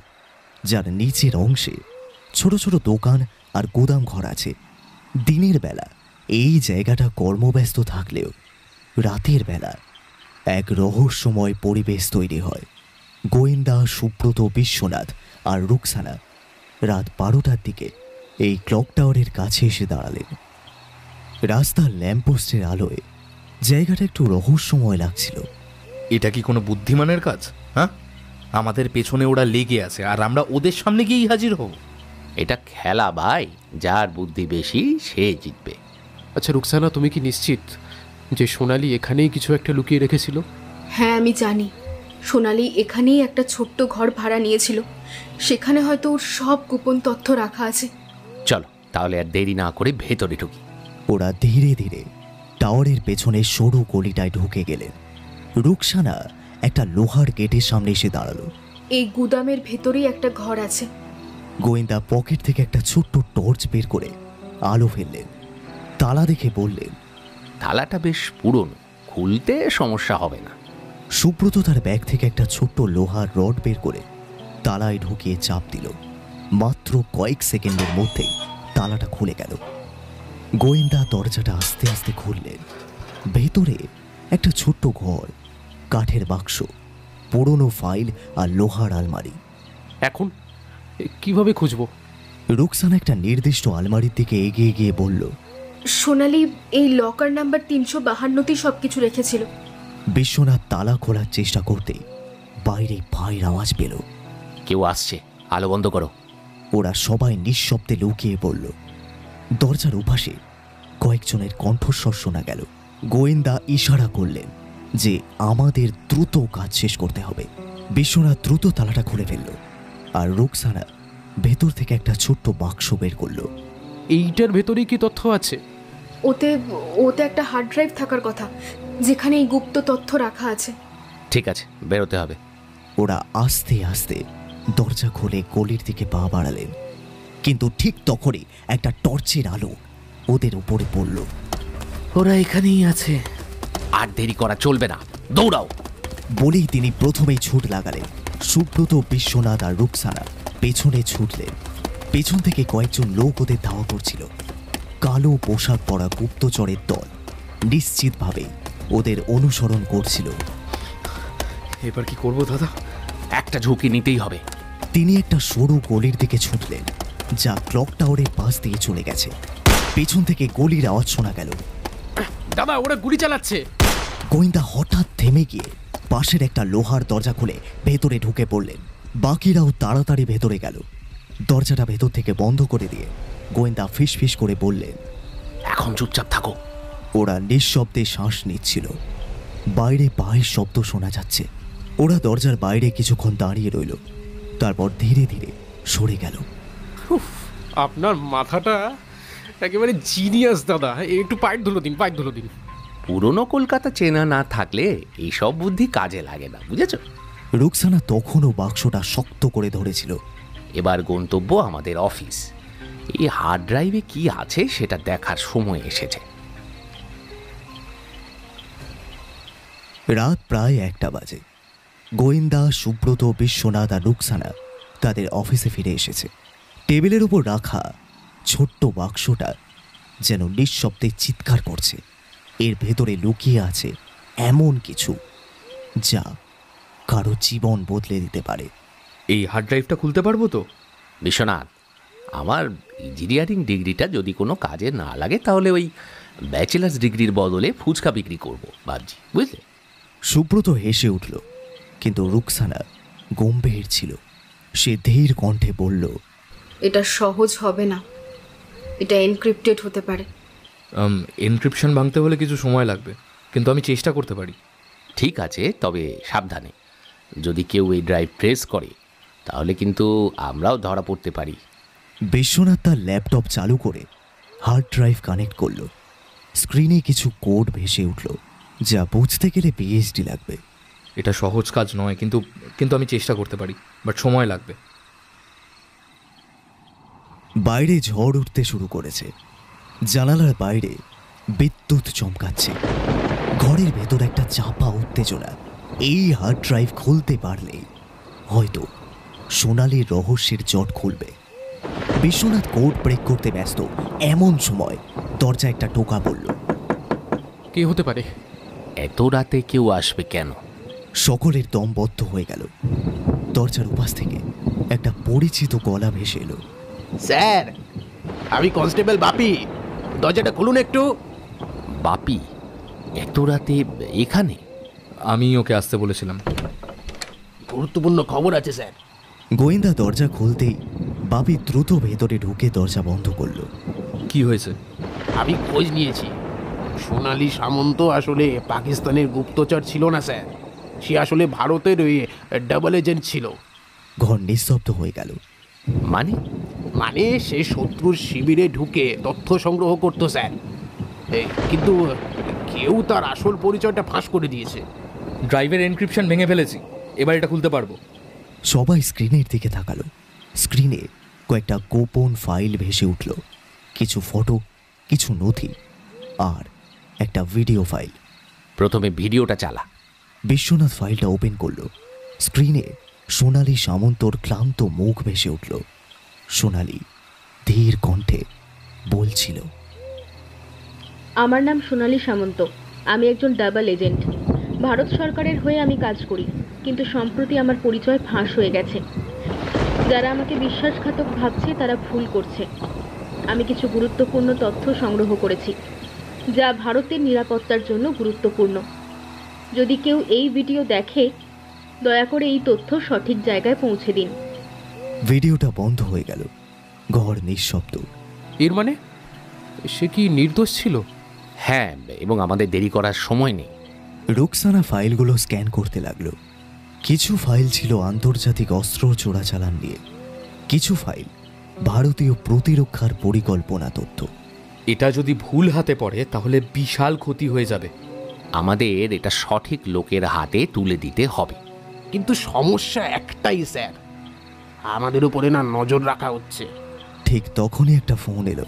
যার নিচের অংশে ছোট ছোট দোকান আর গোদাম ঘর আছে। দিনের বেলা এই জায়গাটা কর্মব্যস্ত থাকলেও রাতের বেলা এক রহস্যময় পরিবেশ তৈরি হয়। গোয়েন্দা সুব্রত, বিশ্বনাথ আর রুকসানা রাত 12টার দিকে এই ক্লক টাওয়ারের কাছে এসে দাঁড়ালেন। রাস্তার ল্যাম্পপোস্টের আলোয় জায়গাটা একটু রহস্যময় লাগছিল। এটা কি কোনো বুদ্ধিমানের কাজ? হ্যাঁ, আমাদের পেছনে ওরা লেগে আছে আর আমরা ওদের সামনে গিয়েই হাজির হব। এটা খেলা ভাই, যার বুদ্ধি বেশি সে জিতবে। আচ্ছা রুকসানা, তুমি কি নিশ্চিত যে সোনালি এখানেই কিছু একটা লুকিয়ে রেখেছিল? হ্যাঁ, আমি জানি সোনালি এখানেই একটা ছোট্ট ঘর ভাড়া নিয়েছিল, সেখানে হয়তো ওর সব গোপন তথ্য রাখা আছে। চলো তাহলে আর দেরি না করে ভেতরে ঢুকি। ওরা ধীরে ধীরে টাওয়ারের পেছনে সরু গলিটায় ঢুকে গেলেন। রুকসানা একটা লোহার গেটের সামনে এসে দাঁড়ালো। এই গুদামের ভেতরেই একটা ঘর আছে। গোয়েন্দা পকেট থেকে একটা ছোট্ট টর্চ বের করে আলো ফেললেন। তালা দেখে বললেন, তালাটা বেশ পুরনো, খুলতে সমস্যা হবে না। সুব্রত তার ব্যাগ থেকে একটা ছোট্ট লোহার রড বের করে তালায় ঢুকিয়ে চাপ দিল। মাত্র কয়েক সেকেন্ডের মধ্যেই তালাটা খুলে গেল। গোয়েন্দা দরজাটা আস্তে আস্তে খুললেন। ভেতরে একটা ছোট্ট ঘর, কাঠের বাক্স, পুরনো ফাইল আর লোহার আলমারি। এখন কিভাবে খুঁজবো? রুকসানা একটা নির্দিষ্ট আলমারির দিকে এগিয়ে গিয়ে বলল, সোনালি এই লকার নাম্বার 352তেই সবকিছু রেখেছিল। বিশ্বনাথ তালা খোলার চেষ্টা করতেই বাইরে পায়ের আওয়াজ পেল। কেউ আসছে, আলো বন্ধ করো। ওরা সবাই নিঃশব্দে লুকিয়ে পড়ল। দরজার উপাশে কয়েকজনের কণ্ঠস্বর শোনা গেল। গোয়েন্দা ইশারা করলেন যে আমাদের দ্রুত কাজ শেষ করতে হবে। বিশ্বনাথ দ্রুত তালাটা খুলে ফেলল আর রুকসানা ভেতর থেকে একটা ছোট্ট বাক্স বের করল। এইটার ভেতরেই কি তথ্য আছে? ওতে একটা হার্ড ড্রাইভ থাকার কথা, যেখানে এই গুপ্ত তথ্য রাখা আছে। ঠিক আছে, বেরোতে হবে। ওরা আস্তে আস্তে দরজা খুলে গলির দিকে পা বাড়ালেন, কিন্তু ঠিক তখনই একটা টর্চের আলো ওদের উপরে পড়ল। ওরা এখানেই আছে। আর দেরি করা চলবে না, দৌড়াও। বলেই তিনি প্রথমেই ছুট লাগালেন। সুব্রত, বিশ্বনাথ আর রুকসানা পেছনে ছুটলেন। পেছন থেকে কয়েকজন লোক ওদের ধাওয়া করছিল। কালো পোশাক পরা গুপ্তচরের দল নিশ্চিতভাবে ওদের অনুসরণ করছিল। এবার কি করবো দাদা? একটা ঝুঁকি নিতেই হবে। তিনি একটা সরু গলির দিকে ছুটলেন, যা ক্লক টাওয়ারের পাশ দিয়ে চলে গেছে। পেছন থেকে গলির আওয়াজ শোনা গেল। দাদা, ওরা গুলি চালাচ্ছে। গোয়েন্দা হঠাৎ থেমে গিয়ে পাশের একটা লোহার দরজা খুলে ভেতরে ঢুকে পড়লেন। বাকিরাও তাড়াতাড়ি ভেতরে গেল। দরজাটা ভেতর থেকে বন্ধ করে দিয়ে গোয়েন্দা ফিস ফিস করে বললেন, এখন চুপচাপ থাকো। ওরা নিঃশব্দে শ্বাস নিচ্ছিল। বাইরে পায়ের শব্দ শোনা যাচ্ছে। ওরা দরজার বাইরে কিছুক্ষণ দাঁড়িয়ে রইল, তারপর ধীরে ধীরে সরে গেল। আপনার মাথাটা একেবারে জিনিয়াস দাদা, একটু পায়ের ধুলো দিন, পায়ের ধুলো দিন। পুরনো কলকাতা চেনা না থাকলে এইসব বুদ্ধি কাজে লাগে না, বুঝেছ? রুকসানা তখনও বাক্সটা শক্ত করে ধরেছিল। এবার গন্তব্য আমাদের অফিস। এই হার্ড ড্রাইভে কি আছে সেটা দেখার সময় এসেছে। রাত প্রায় 1টা বাজে। গোয়েন্দা, সুব্রত, বিশ্বনাথ আর রুকসানা তাদের অফিসে ফিরে এসেছে। টেবিলের উপর রাখা ছোট্ট বাক্সটা যেন নিঃশব্দে চিৎকার করছে। এর ভেতরে লুকিয়ে আছে এমন কিছু যা কারো জীবন বদলে দিতে পারে। এই হার্ড ড্রাইভটা খুলতে পারবো তো? বিশ্বনাথ, আমার ইঞ্জিনিয়ারিং ডিগ্রিটা যদি কোনো কাজে না লাগে তাহলে ওই ব্যাচেলার্স ডিগ্রির বদলে ফুচকা বিক্রি করব ভাবছি, বুঝলে? সুব্রত হেসে উঠল, কিন্তু রুকসানা গম্ভীর ছিল। সে ধীর কণ্ঠে বলল, এটা সহজ হবে না, এটা এনক্রিপ্টেড হতে পারে। এনক্রিপশন ভাঙতে হলে কিছু সময় লাগবে, কিন্তু আমি চেষ্টা করতে পারি। ঠিক আছে, তবে সাবধানে। যদি কেউ এই ড্রাইভ ট্রেস করে তাহলে কিন্তু আমরাও ধরা পড়তে পারি। বিশ্বনাথ তার ল্যাপটপ চালু করে হার্ড ড্রাইভ কানেক্ট করলো। স্ক্রিনে কিছু কোড ভেসে উঠল, যা বুঝতে গেলে পিএইচডি লাগবে। এটা সহজ কাজ নয়, কিন্তু আমি চেষ্টা করতে পারি, বাট সময় লাগবে। বাইরে ঝড় উঠতে শুরু করেছে। জানালার বাইরে বিদ্যুৎ চমকাচ্ছে। ঘরের ভেতর একটা চাপা উত্তেজনা। এই হার্ড ড্রাইভ খুলতে পারলেই হয়তো সোনালির রহস্যের জট খুলবে। বিশ্বনাথ কোড ব্রেক করতে ব্যস্ত, এমন সময় দরজা একটা টোকা পড়ল। কে হতে পারে? এত রাতে কেউ আসবে কেন? সকলের দম বদ্ধ হয়ে গেল। দরজার উপাস থেকে একটা পরিচিত গলা ভেসে এলো। স্যার, আমি কনস্টেবল বাপি, দরজাটা খুলুন একটু। বাপি এত রাতে এখানে? আমি ওকে আসতে বলেছিলাম। গুরুত্বপূর্ণ খবর আছে স্যার। গোয়েন্দা দরজা খুলতেই বাপি দ্রুত ভেতরে ঢুকে দরজা বন্ধ করল। কি হয়েছে? আমি খোঁজ নিয়েছি। সোনালি সামন্ত আসলে পাকিস্তানের গুপ্তচর ছিল না স্যার, সে আসলে ভারতের ওই ডাবল এজেন্ট ছিল। ঘর নিস্তব্ধ হয়ে গেল। মানে সে শত্রুর শিবিরে ঢুকে তথ্য সংগ্রহ করতো স্যার, কিন্তু কেউ তার আসল পরিচয়টা ফাঁস করে দিয়েছে। ড্রাইভের এনক্রিপশন ভেঙে ফেলেছি, এবার এটা খুলতে পারবো। সবাই স্ক্রিনের দিকে তাকালো। স্ক্রিনে কয়েকটা গোপন ফাইল ভেসে উঠল, কিছু ফটো, কিছু নথি আর একটা ভিডিও ফাইল। প্রথমে ভিডিওটা চালা। বিশ্বনাথ ফাইলটা ওপেন করল। স্ক্রিনে সোনালি সামন্তর ক্লান্ত মুখ ভেসে উঠল। সোনালি ধীর কণ্ঠে বলছিল, আমার নাম সোনালি সামন্ত, আমি একজন ডাবল এজেন্ট। ভারত সরকারের হয়ে আমি কাজ করি, কিন্তু সম্প্রতি আমার পরিচয় ফাঁস হয়ে গেছে। যারা আমাকে বিশ্বাসঘাতক ভাবছে তারা ভুল করছে। আমি কিছু গুরুত্বপূর্ণ তথ্য সংগ্রহ করেছি, যা ভারতের নিরাপত্তার জন্য গুরুত্বপূর্ণ। যদি কেউ এই ভিডিও দেখে, দয়া করে এই তথ্য সঠিক জায়গায় পৌঁছে দিন। ভিডিওটা বন্ধ হয়ে গেল। ঘর নিঃশব্দ। এর মানে সে কি নির্দোষ ছিল? হ্যাঁ, এবং আমাদের দেরি করার সময় নেই। রুকসানা ফাইলগুলো স্ক্যান করতে লাগলো। কিছু ফাইল ছিল আন্তর্জাতিক অস্ত্র চোরাচালান নিয়ে, কিছু ফাইল ভারতীয় প্রতিরক্ষার পরিকল্পনা তথ্য। এটা যদি ভুল হাতে পড়ে তাহলে বিশাল ক্ষতি হয়ে যাবে। আমাদের এটা সঠিক লোকের হাতে তুলে দিতে হবে। কিন্তু সমস্যা একটাই স্যার, আমাদের উপরে না নজর রাখা হচ্ছে। ঠিক তখনই একটা ফোন এলো।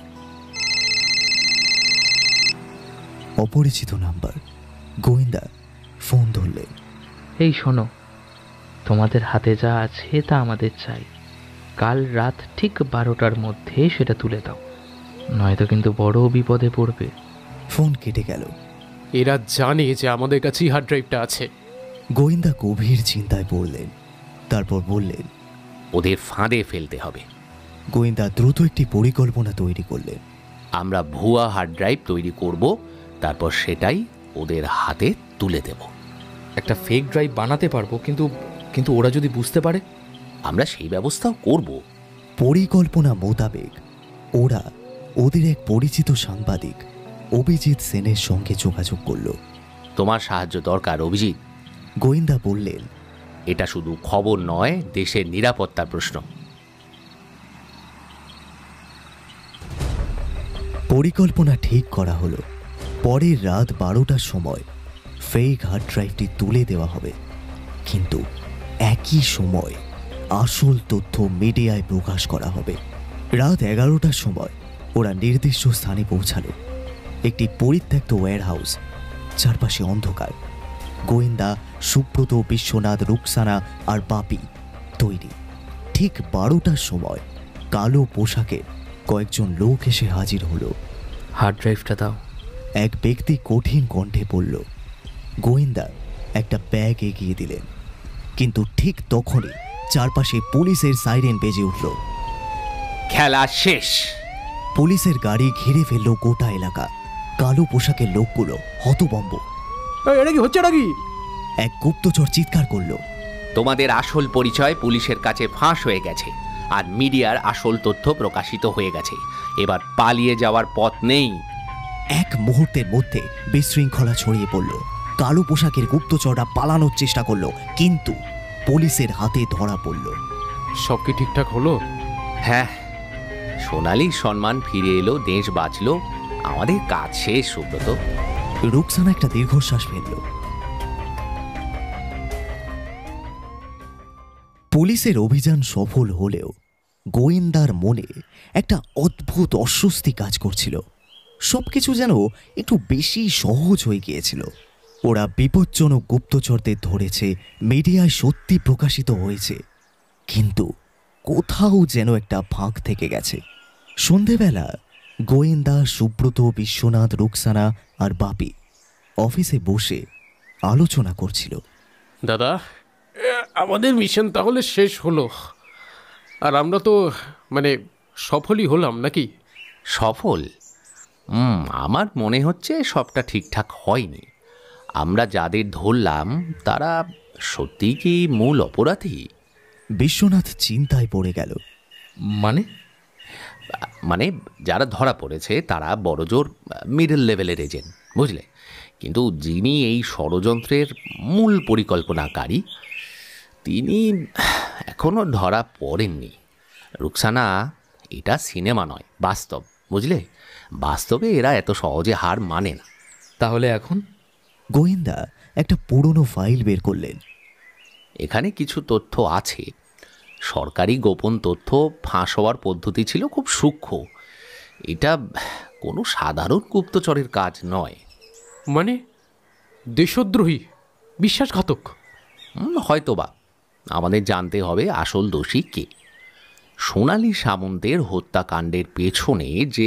অপরিচিত নাম্বার। গোয়েন্দা ফোন ধরলেন। এই শোনো, তোমাদের হাতে যা আছে তা আমাদের চাই। কাল রাত ঠিক 12টার মধ্যে সেটা তুলে দাও, নয়তো কিন্তু বড় বিপদে পড়বে। ফোন কেটে গেল। এরা জানে যে আমাদের কাছেই হার্ড ড্রাইভটা আছে। গোয়েন্দা গভীর চিন্তায় পড়লেন। তারপর বললেন, ওদের ফাঁদে ফেলতে হবে। গোয়েন্দা দ্রুত একটি পরিকল্পনা তৈরি করলেন। আমরা ভুয়া হার্ড ড্রাইভ তৈরি করব, তারপর সেটাই ওদের হাতে তুলে দেব। একটা ফেক ড্রাইভ বানাতে পারবো, কিন্তু ওরা যদি বুঝতে পারে? আমরা সেই ব্যবস্থাও করব। পরিকল্পনা মোতাবেক ওরা ওদের এক পরিচিত সাংবাদিক অভিজিৎ সেনের সঙ্গে যোগাযোগ করল। তোমার সাহায্য দরকার অভিজিৎ। গোয়েন্দা বললেন, এটা শুধু খবর নয়, দেশের নিরাপত্তার প্রশ্ন। পরিকল্পনা ঠিক করা হলো। পরের রাত 12টার সময় ফেক হার্ড ড্রাইভটি তুলে দেওয়া হবে, কিন্তু একই সময় আসল তথ্য মিডিয়ায় প্রকাশ করা হবে। রাত 11টার সময় ওরা নির্দিষ্ট স্থানে পৌঁছালো, একটি পরিত্যক্ত ওয়্যারহাউস, চারপাশে অন্ধকার। গোয়েন্দা, সুব্রত, বিশ্বনাথ, রুকসানা আর বাপি তৈরি। ঠিক 12টার সময় কালো পোশাকে কয়েকজন লোক এসে হাজির হলো। হার্ড ড্রাইভটা দাও। এক ব্যক্তি কঠিন কণ্ঠে বলল। গোয়েন্দা একটা ব্যাগ এগিয়ে দিলেন, কিন্তু ঠিক তখনই চারপাশে পুলিশের সাইরেন বেজে উঠল। খেলা শেষ। পুলিশের গাড়ি ঘিরে ফেলল গোটা এলাকা। কালো পোশাকের লোকগুলো হতভম্ব। এটা কি হচ্ছে নাকি? এক গুপ্তচর চিৎকার করল, তোমাদের আসল পরিচয় পুলিশের কাছে ফাঁস হয়ে গেছে। আর মিডিয়ার আসল তথ্য প্রকাশিত হয়ে গেছে। এবার পালিয়ে যাওয়ার পথ নেই। এক মুহূর্তের মধ্যে বিশৃঙ্খলা ছড়িয়ে পড়ল। কালো পোশাকের গুপ্তচররা পালানোর চেষ্টা করলো, কিন্তু পুলিশের হাতে ধরা পড়ল। সব কি ঠিকঠাক হলো? হ্যাঁ, সোনালির সম্মান ফিরে এলো, দেশ বাঁচলো, আমাদের কাজ শেষ। সুব্রত। রুকসানা একটা দীর্ঘশ্বাস ফেলল। পুলিশের অভিযান সফল হলেও গোয়েন্দার মনে একটা অদ্ভুত অস্বস্তি কাজ করছিল। সবকিছু যেন একটু বেশি সহজ হয়ে গিয়েছিল। ওরা বিপজ্জনক গুপ্তচরদের ধরেছে, মিডিয়ায় সত্যি প্রকাশিত হয়েছে, কিন্তু কোথাও যেন একটা ফাঁক থেকে গেছে। সন্ধেবেলা গোয়েন্দা সুব্রত, বিশ্বনাথ, রুকসানা আর বাপি অফিসে বসে আলোচনা করছিল। দাদা, আমাদের মিশন তাহলে শেষ হলো, আর আমরা তো সফলই হলাম নাকি? সফল? আমার মনে হচ্ছে সবটা ঠিকঠাক হয়নি। আমরা যাদের ধরলাম তারা সত্যি কি মূল অপরাধী? বিশ্বনাথ চিন্তায় পড়ে গেল। মানে যারা ধরা পড়েছে তারা বড়জোর মিডল লেভেলের এজেন্ট, বুঝলে, কিন্তু যিনি এই ষড়যন্ত্রের মূল পরিকল্পনাকারী তিনি এখনো ধরা পড়েননি। রুকসানা, এটা সিনেমা নয়, বাস্তব, বুঝলে, বাস্তবে এরা এত সহজে হার মানে না। তাহলে এখন? গোয়েন্দা একটা পুরনো ফাইল বের করলেন। এখানে কিছু তথ্য আছে। সরকারি গোপন তথ্য ফাঁস হওয়ার পদ্ধতি ছিল খুব সূক্ষ্ম। এটা কোনো সাধারণ গুপ্তচরের কাজ নয়। মানে দেশদ্রোহী, বিশ্বাসঘাতক? হয়তোবা। আমাদের জানতে হবে আসল দোষী কে। সোনালী সামন্তের হত্যাকাণ্ডের পেছনে যে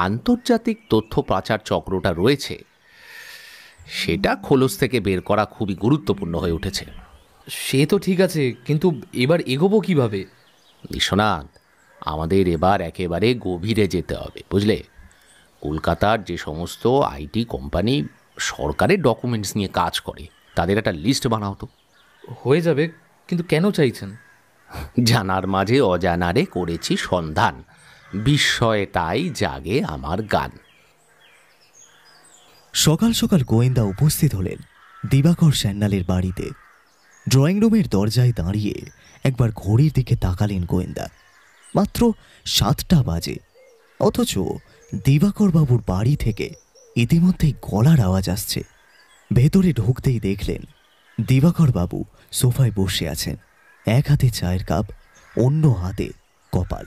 আন্তর্জাতিক তথ্য পাচার চক্রটা রয়েছে সেটা খোলস থেকে বের করা খুবই গুরুত্বপূর্ণ হয়ে উঠেছে। সে তো ঠিক আছে, কিন্তু এবার এগোবো কিভাবে? বিশ্বনাথ, আমাদের এবার একেবারে গভীরে যেতে হবে, বুঝলে। কলকাতার যে সমস্ত আইটি কোম্পানি সরকারের ডকুমেন্টস নিয়ে কাজ করে তাদের একটা লিস্ট বানাও তো। হয়ে যাবে, কিন্তু কেন চাইছেন? জানার মাঝে অজানারে করেছি সন্ধান, বিস্ময়ে তাই জাগে আমার গান। সকাল সকাল গোয়েন্দা উপস্থিত হলেন দিবাকর স্যান্যালের বাড়িতে। ড্রয়িং রুমের দরজায় দাঁড়িয়ে একবার ঘড়ির দিকে তাকালেন গোয়েন্দা। মাত্র 7টা বাজে, অথচ দিবাকর বাবুর বাড়ি থেকে ইতিমধ্যেই গলার আওয়াজ আসছে। ভেতরে ঢুকতেই দেখলেন দিবাকর বাবু সোফায় বসে আছেন, এক হাতে চায়ের কাপ, অন্য হাতে কপাল।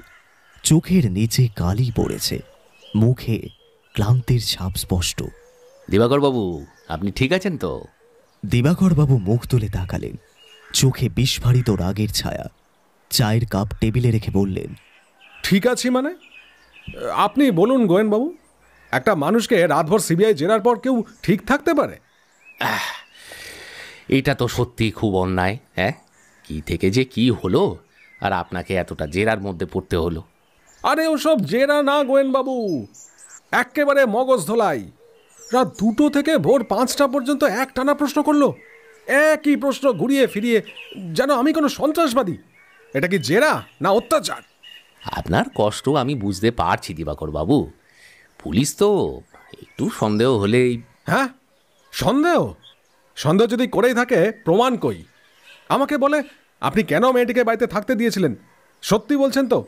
চোখের নিচে কালি পড়েছে, মুখে ক্লান্তির ছাপ স্পষ্ট। দিবাকর বাবু, আপনি ঠিক আছেন তো? দিবাকর বাবু মুখ তুলে তাকালেন, চোখে বিস্ফারিত রাগের ছায়া। চায়ের কাপ টেবিলে রেখে বললেন, ঠিক আছি মানে? আপনি বলুন গোয়েনবাবু, একটা মানুষকে রাতভর সিবিআই জেরার পর কেউ ঠিক থাকতে পারে? এটা তো সত্যি খুব অন্যায়। হ্যাঁ, কি থেকে যে কি হলো আর আপনাকে এতটা জেরার মধ্যে পড়তে হলো? আরে ওসব জেরা না গোয়েনবাবু, একেবারে মগজ ধোলাই। রাত 2টো থেকে ভোর 5টা পর্যন্ত এক টানা প্রশ্ন করলো, একই প্রশ্ন ঘুরিয়ে ফিরিয়ে, যেন আমি কোনো সন্ত্রাসবাদী। এটা কি জেরা না অত্যাচার? আপনার কষ্ট আমি বুঝতে পারছি দিবাকর বাবু। পুলিশ তো একটু সন্দেহ হলেই। হ্যাঁ, সন্দেহ সন্দেহ যদি করেই থাকে প্রমাণ কই? আমাকে বলে আপনি কেন মেয়েটিকে বাড়িতে থাকতে দিয়েছিলেন? সত্যি বলছেন তো?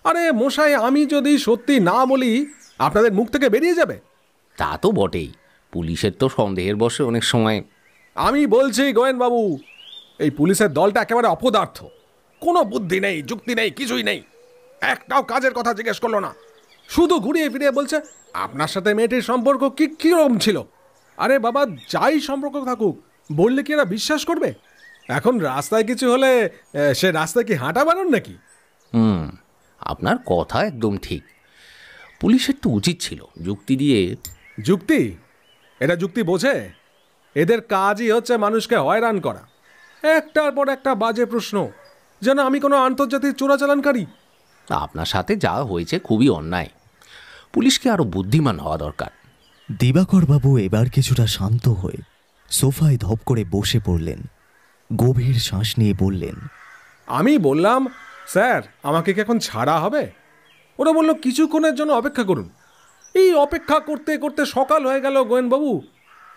আরে মশাই, আমি যদি সত্যি না বলি আপনাদের মুখ থেকে বেরিয়ে যাবে। তা তো বটেই, পুলিশের তো সন্দেহের বশে অনেক সময়। আমি বলছি গোয়েনবাবু, এই পুলিশের দলটা একেবারে অপদার্থ। কোনো বুদ্ধি নেই, যুক্তি নেই, কিছুই নেই। একটাও কাজের কথা জিজ্ঞেস করলো না, শুধু ঘুরিয়ে ফিরিয়ে বলছে আপনার সাথে মেয়েটির সম্পর্ক কিরকম ছিল। আরে বাবা, যাই সম্পর্ক থাকুক, বললে কি এরা বিশ্বাস করবে? এখন রাস্তায় কিছু হলে সে রাস্তায় কি হাঁটা বানান নাকি? আপনার কথা একদম ঠিক। পুলিশের তো উচিত ছিল যুক্তি দিয়ে। যুক্তি? এটা যুক্তি বোঝে? এদের কাজই হচ্ছে মানুষকে হয়রান করা। একটার পর একটা বাজে প্রশ্ন, যেন আমি কোনো আন্তর্জাতিক চোরাচালানকারী। আপনার সাথে যা হয়েছে খুবই অন্যায়। পুলিশকে আরো বুদ্ধিমান হওয়া দরকার। দিবাকর বাবু এবার কিছুটা শান্ত হয়ে সোফায় ধপ করে বসে পড়লেন। গভীর শ্বাস নিয়ে বললেন, আমি বললাম স্যার আমাকে কি এখন ছাড়া হবে? ওরা বললো কিছুক্ষণের জন্য অপেক্ষা করুন। এই অপেক্ষা করতে করতে সকাল হয়ে গেল গোয়েনবাবু।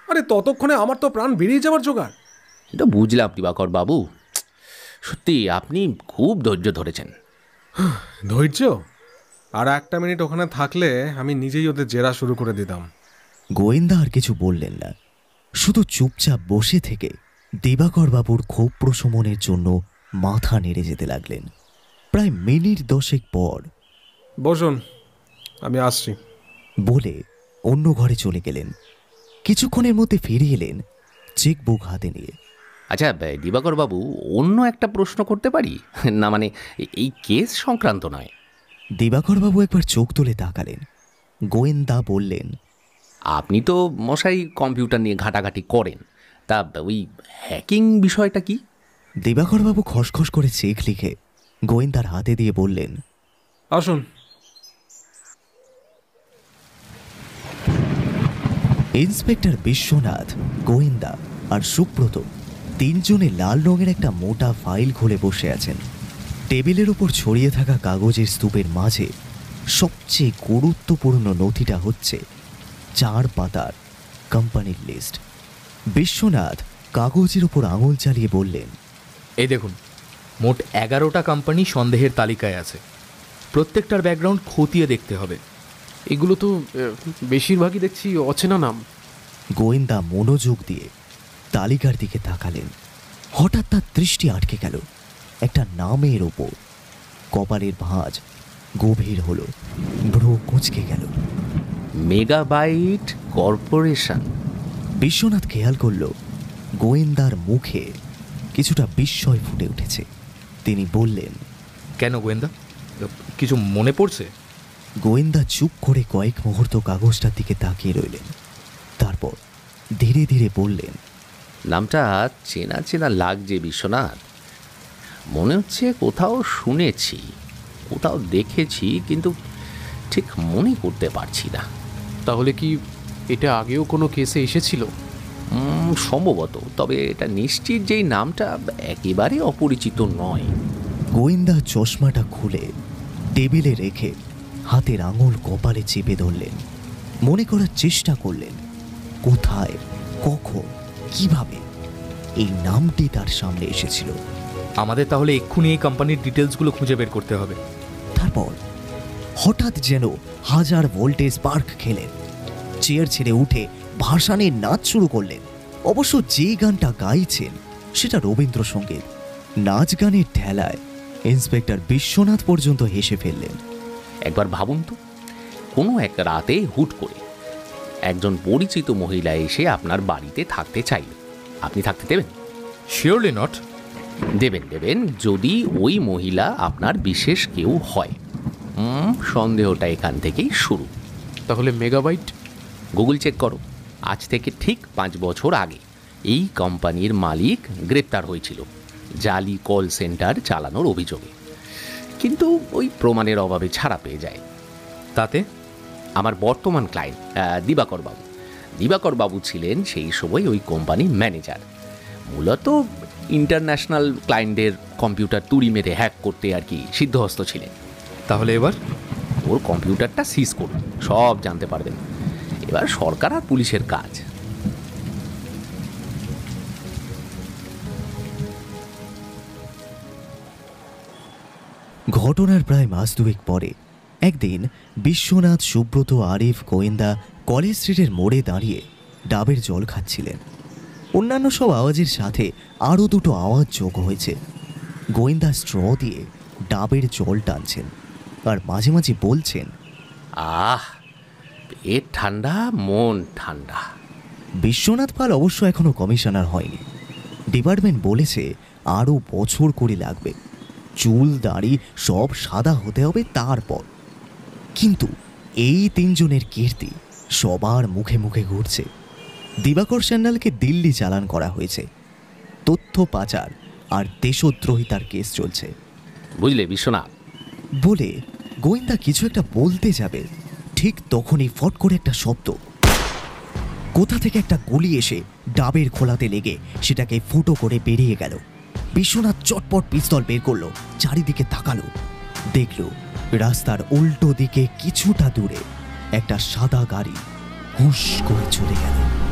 আরে ততক্ষণে আমার তো প্রাণ বেরিয়ে যাওয়ার জোগাড়। এটা বুঝলাম দিবাকর বাবু, সত্যি আপনি খুব ধৈর্য ধরেছেন। ধৈর্য? আর একটা মিনিট ওখানে থাকলে আমি নিজেই ওদের জেরা শুরু করে দিতাম। গোয়েন্দা আর কিছু বললেন না, শুধু চুপচাপ বসে থেকে দিবাকর বাবুর ক্ষোভ প্রশমনের জন্য মাথা নেড়ে যেতে লাগলেন। প্রায় মিনিট 10 পর বসুন, আমি আসছি বলে অন্য ঘরে চলে গেলেন। কিছুক্ষণের মধ্যে ফিরে এলেন চেকবুক হাতে নিয়ে। আচ্ছা দিবাকর বাবু, অন্য একটা প্রশ্ন করতে পারি? না মানে এই কেস সংক্রান্ত নয়। দিবাকর বাবু একবার চোখ তুলে তাকালেন। গোয়েন্দা বললেন, আপনি তো মশাই কম্পিউটার নিয়ে ঘাটাঘাটি করেন, তা ওই হ্যাকিং বিষয়টা কি? দিবাকর বাবু খসখস করে চেক লিখে গোয়েন্দার হাতে দিয়ে বললেন, আসুন। ইন্সপেক্টর বিশ্বনাথ, গোয়েন্দা আর সুব্রত তিনজনে লাল রঙের একটা মোটা ফাইল খুলে বসে আছেন। টেবিলের উপর ছড়িয়ে থাকা কাগজের স্তূপের মাঝে সবচেয়ে গুরুত্বপূর্ণ নথিটা হচ্ছে 4 পাতার কোম্পানির লিস্ট। বিশ্বনাথ কাগজের উপর আঙুল চালিয়ে বললেন, এই দেখুন, মোট 11টা কোম্পানি সন্দেহের তালিকায় আছে। প্রত্যেকটার ব্যাকগ্রাউন্ড খতিয়ে দেখতে হবে। এগুলো তো বেশিরভাগই দেখছি অচেনা নাম। গোয়েন্দা মনোযোগ দিয়ে তালিকার দিকে তাকালেন। হঠাৎ তার দৃষ্টি আটকে গেল একটা নামের ওপর। কপালের ভাঁজ গভীর হলো, ভ্রু কুঁচকে গেল। Megabyte corporation. বিশ্বনাথ খেয়াল করল গোয়েন্দার মুখে কিছুটা বিস্ময় ফুটে উঠেছে। তিনি বললেন, কেন গোয়েন্দা, কিছু মনে পড়ছে? গোয়েন্দা চুপ করে কয়েক মুহূর্ত কাগজটার দিকে তাকিয়ে রইলেন। তারপর ধীরে ধীরে বললেন, নামটা চেনা চেনা লাগছে বিশ্বনাথ। মনে হচ্ছে কোথাও শুনেছি, কোথাও দেখেছি, কিন্তু ঠিক মনে করতে পারছি না। তাহলে কি এটা আগেও কোনো কেসে এসেছিল? সম্ভবত, তবে এটা নিশ্চিত যেই নামটা একেবারে অপরিচিত নয়। গোয়েন্দা চশমাটা খুলে টেবিলে রেখে হাতের আঙুল কপালে চেপে ধরলেন। মনে করার চেষ্টা করলেন কোথায়, কখন, কিভাবে এই নামটি তার সামনে এসেছিল। আমাদের তাহলে এক্ষুনি এই কোম্পানির ডিটেলসগুলো খুঁজে বের করতে হবে। তারপর হঠাৎ যেন 1000 ভোল্টে স্পার্ক খেলেন। চেয়ার ছেড়ে উঠে ভাসানের নাচ শুরু করলেন। অবশ্য যে গানটা গাইছেন সেটা রবীন্দ্রসঙ্গীত। নাচ গানের ঠেলায় ইন্সপেক্টর বিশ্বনাথ পর্যন্ত হেসে ফেললেন। একবার ভাবুন তো, কোনো এক রাতে হুট করে একজন পরিচিত মহিলা এসে আপনার বাড়িতে থাকতে চাইল, আপনি থাকতে দেবেন? Surely not. দেবেন দেবেন, যদি ওই মহিলা আপনার বিশেষ কেউ হয়। সন্দেহটা এখান থেকেই শুরু। তাহলে মেগাবাইট? গুগল চেক করো, আজ থেকে ঠিক 5 বছর আগে এই কোম্পানির মালিক গ্রেপ্তার হয়েছিল জালি কল সেন্টার চালানোর অভিযোগে, কিন্তু ওই প্রমাণের অভাবে ছাড়া পেয়ে যায়। তাতে আমার বর্তমান ক্লায়েন্ট দিবাকর বাবু ছিলেন সেই সময় ওই কোম্পানির ম্যানেজার। মূলত ইন্টারন্যাশনাল ক্লায়েন্টদের কম্পিউটার তুড়ি মেরে হ্যাক করতে আর কি সিদ্ধহস্ত ছিলেন। তাহলে এবার ওর কম্পিউটারটা সিজ করুন, সব জানতে পারবেন। এবার সরকার আর পুলিশের কাজ। ঘটনার প্রায় মাস 2 পরে একদিন বিশ্বনাথ, সুব্রত, আরিফ, গোয়েন্দা কলেজ স্ট্রিটের মোড়ে দাঁড়িয়ে ডাবের জল খাচ্ছিলেন। অন্যান্য সব আওয়াজের সাথে আরও 2টো আওয়াজ যোগ হয়েছে। গোয়েন্দা স্ট্র দিয়ে ডাবের জল টানছেন আর মাঝে মাঝে বলছেন, আহ, পেট ঠান্ডা, মন ঠান্ডা। বিশ্বনাথ পাল অবশ্য এখনো কমিশনার হয়নি। ডিপার্টমেন্ট বলেছে আরও বছর করে লাগবে, চুল দাড়ি সব সাদা হতে হবে তারপর। কিন্তু এই 3 জনের কীর্তি সবার মুখে মুখে ঘুরছে। দিবাকর সান্যালকে দিল্লি চালান করা হয়েছে। তথ্য পাচার আর দেশদ্রোহিতার কেস চলছে। বুঝলে বিশ্বনাথ, বলে গোয়েন্দা কিছু একটা বলতে যাবে, ঠিক তখনই ফট করে একটা শব্দ। কোথা থেকে একটা গুলি এসে ডাবের খোলাতে লেগে সেটাকে ফুটো করে বেরিয়ে গেল। বিশ্বনাথ চটপট পিস্তল বের করলো, চারিদিকে তাকালো, দেখলো রাস্তার উল্টো দিকে কিছুটা দূরে একটা সাদা গাড়ি হুঁশ করে চলে গেল।